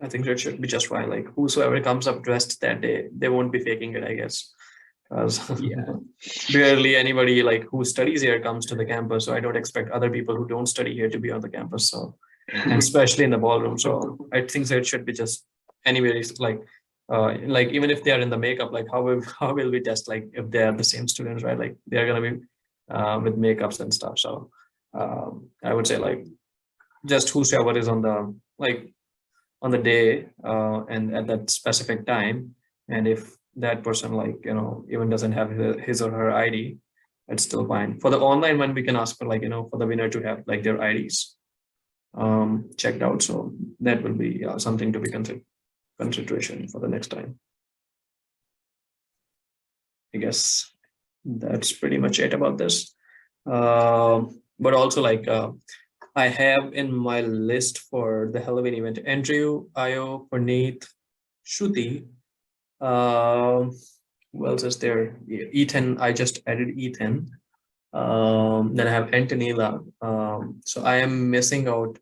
I think that should be just fine. Like whosoever comes up dressed that day, they won't be faking it, I guess. Because Yeah. barely anybody like who studies here comes to the campus. So I don't expect other people who don't study here to be on the campus. So, and especially in the ballroom. So I think that it should be just anyways, like even if they are in the makeup, like how will we test like if they are the same students, right? Like they are gonna be with makeups and stuff. So I would say like just whosoever is on the day and at that specific time, and if that person like even doesn't have his or her ID, it's still fine. For the online one, we can ask for like for the winner to have like their IDs checked out. So that will be something to be consideration for the next time. I guess that's pretty much it about this. But also like I have in my list for the Halloween event Andrew, Ayo, Praneeth, Shruti. Who else is there? Ethan, I just added Ethan. Then I have Antonella. So I am missing out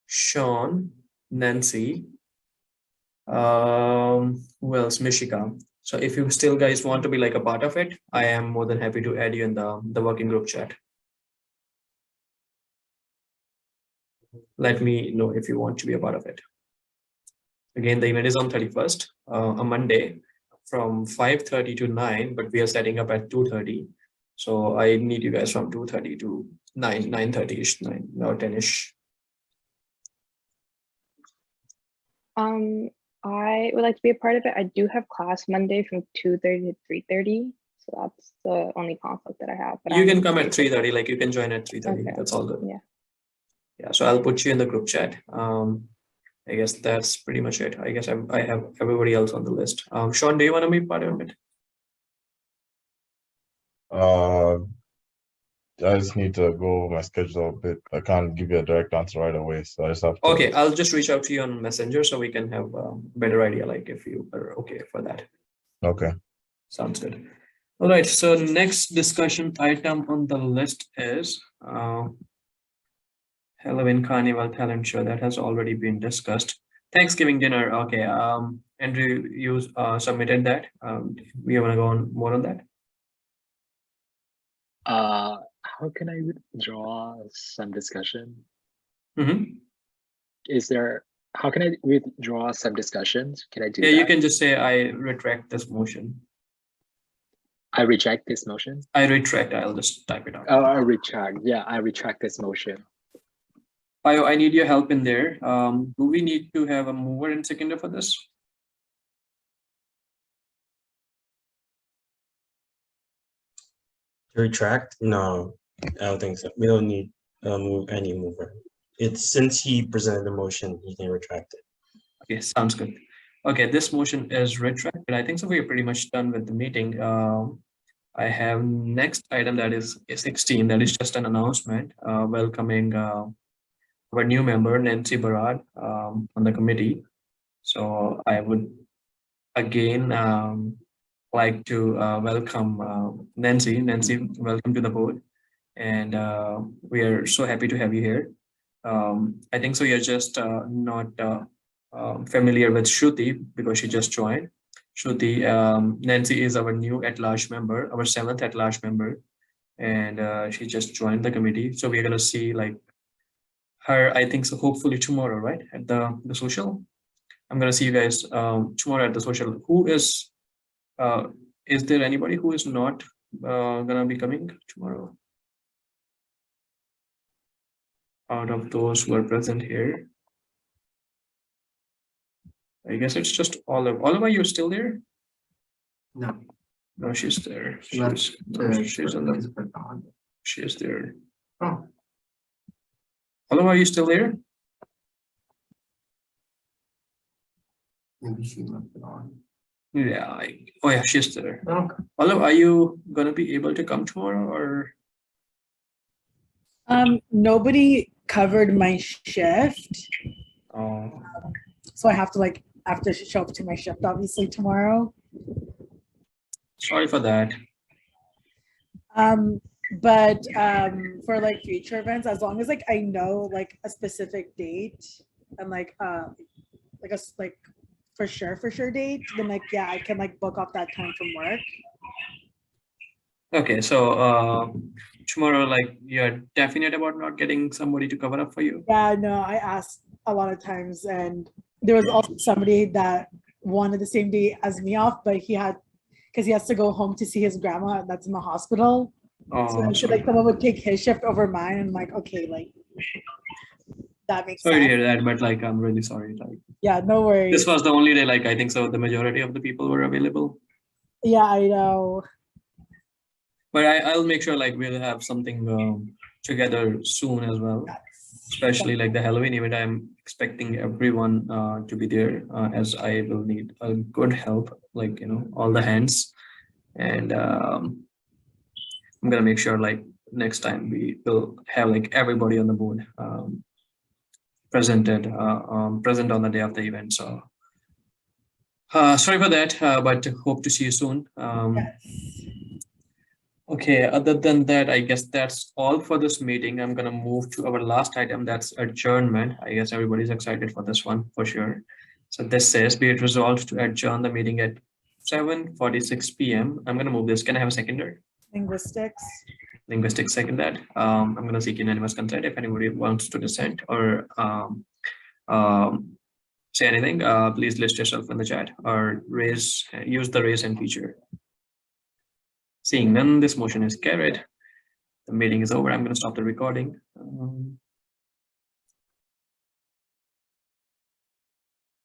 Sean, Nancy. Who else? Mishika. So if you still guys want to be like a part of it, I am more than happy to add you in the working group chat. Let me know if you want to be a part of it. Again, the event is on 31st, a Monday from 5:30 to 9, but we are setting up at 2:30. So I need you guys from 2:30 to 9:30ish, 9 or 10ish. I would like to be a part of it. I do have class Monday from 2:30 to 3:30. So that's the only conflict that I have. But You can come at 3:30, like you can join at 3:30. Okay. That's all good. Yeah. Yeah, so I'll put you in the group chat. I guess that's pretty much it. I guess I have everybody else on the list. Sean, do you want to be part of it? I just need to go over my schedule a bit. I can't give you a direct answer right away, so I just have to. Okay, I'll just reach out to you on Messenger so we can have a better idea, like if you are okay for that. Okay. Sounds good. All right, so next discussion item on the list is Halloween Carnival Talent Show. That has already been discussed. Thanksgiving dinner. Okay, Andrew, you submitted that. We want to go on more on that. How can I withdraw some discussion? Mm-hmm. How can I withdraw some discussions? Can I do Yeah, that? you can just say I retract this motion. I reject this motion. I retract. I'll just type it out. Oh, I retract. Yeah, I retract this motion. Ayo, I need your help in there. Do we need to have a mover and seconder for this? Retract? No, I don't think so. We don't need any mover. It's since he presented the motion, he can retract it. Okay, sounds good. Okay, this motion is retracted. I think so. We're pretty much done with the meeting. I have next item that is 16. That is just an announcement welcoming our new member Nancy Barad on the committee. So I would again like to welcome Nancy. Nancy, welcome to the board, and we are so happy to have you here. I think so. You're just not familiar with Shruti because she just joined. Shruti, Nancy is our new at-large member, our 7th at-large member, and she just joined the committee. So we're gonna see like her, I think so, hopefully tomorrow, right? At the social. I'm gonna see you guys tomorrow at the social. Who is there anybody who is not gonna be coming tomorrow? Out of those who are present here. I guess it's just Olive. Olive, are you still there? No. No, she's there. She left She's on the. She is there. Oh. Olive, are you still there? Maybe she left it on. Yeah. Oh yeah, she's there. Okay. Olive, are you gonna be able to come tomorrow or? Nobody covered my shift, Oh. so I have to show up to my shift obviously tomorrow. Sorry for that. But for like future events, as long as like I know like a specific date and like for sure date, then like yeah, I can like book off that time from work. Okay, so tomorrow, like you're definite about not getting somebody to cover up for you? Yeah, no, I asked a lot of times, and there was also somebody that wanted the same day as me off, but because he has to go home to see his grandma that's in the hospital. Oh, So like someone would take his shift over mine, and I'm like, okay, like that makes sorry to sense. hear that, but like I'm really sorry. Like Yeah, no worries. this was the only day, like I think so the majority of the people were available. Yeah, I know. But I'll make sure like we'll have something together soon as well. Especially like the Halloween event, I'm expecting everyone to be there as I will need a good help, like all the hands, and I'm gonna make sure like next time we will have like everybody on the board present on the day of the event. So sorry for that, but hope to see you soon. Okay, other than that, I guess that's all for this meeting. I'm gonna move to our last item, that's adjournment. I guess everybody's excited for this one for sure. So this says, be it resolved to adjourn the meeting at 7:46 p.m. I'm gonna move this. Can I have a seconder? Linguistics. Linguistics second that. I'm gonna seek unanimous consent. If anybody wants to dissent or say anything, please list yourself in the chat or use the raise hand feature. Seeing none, this motion is carried. The meeting is over. I'm going to stop the recording.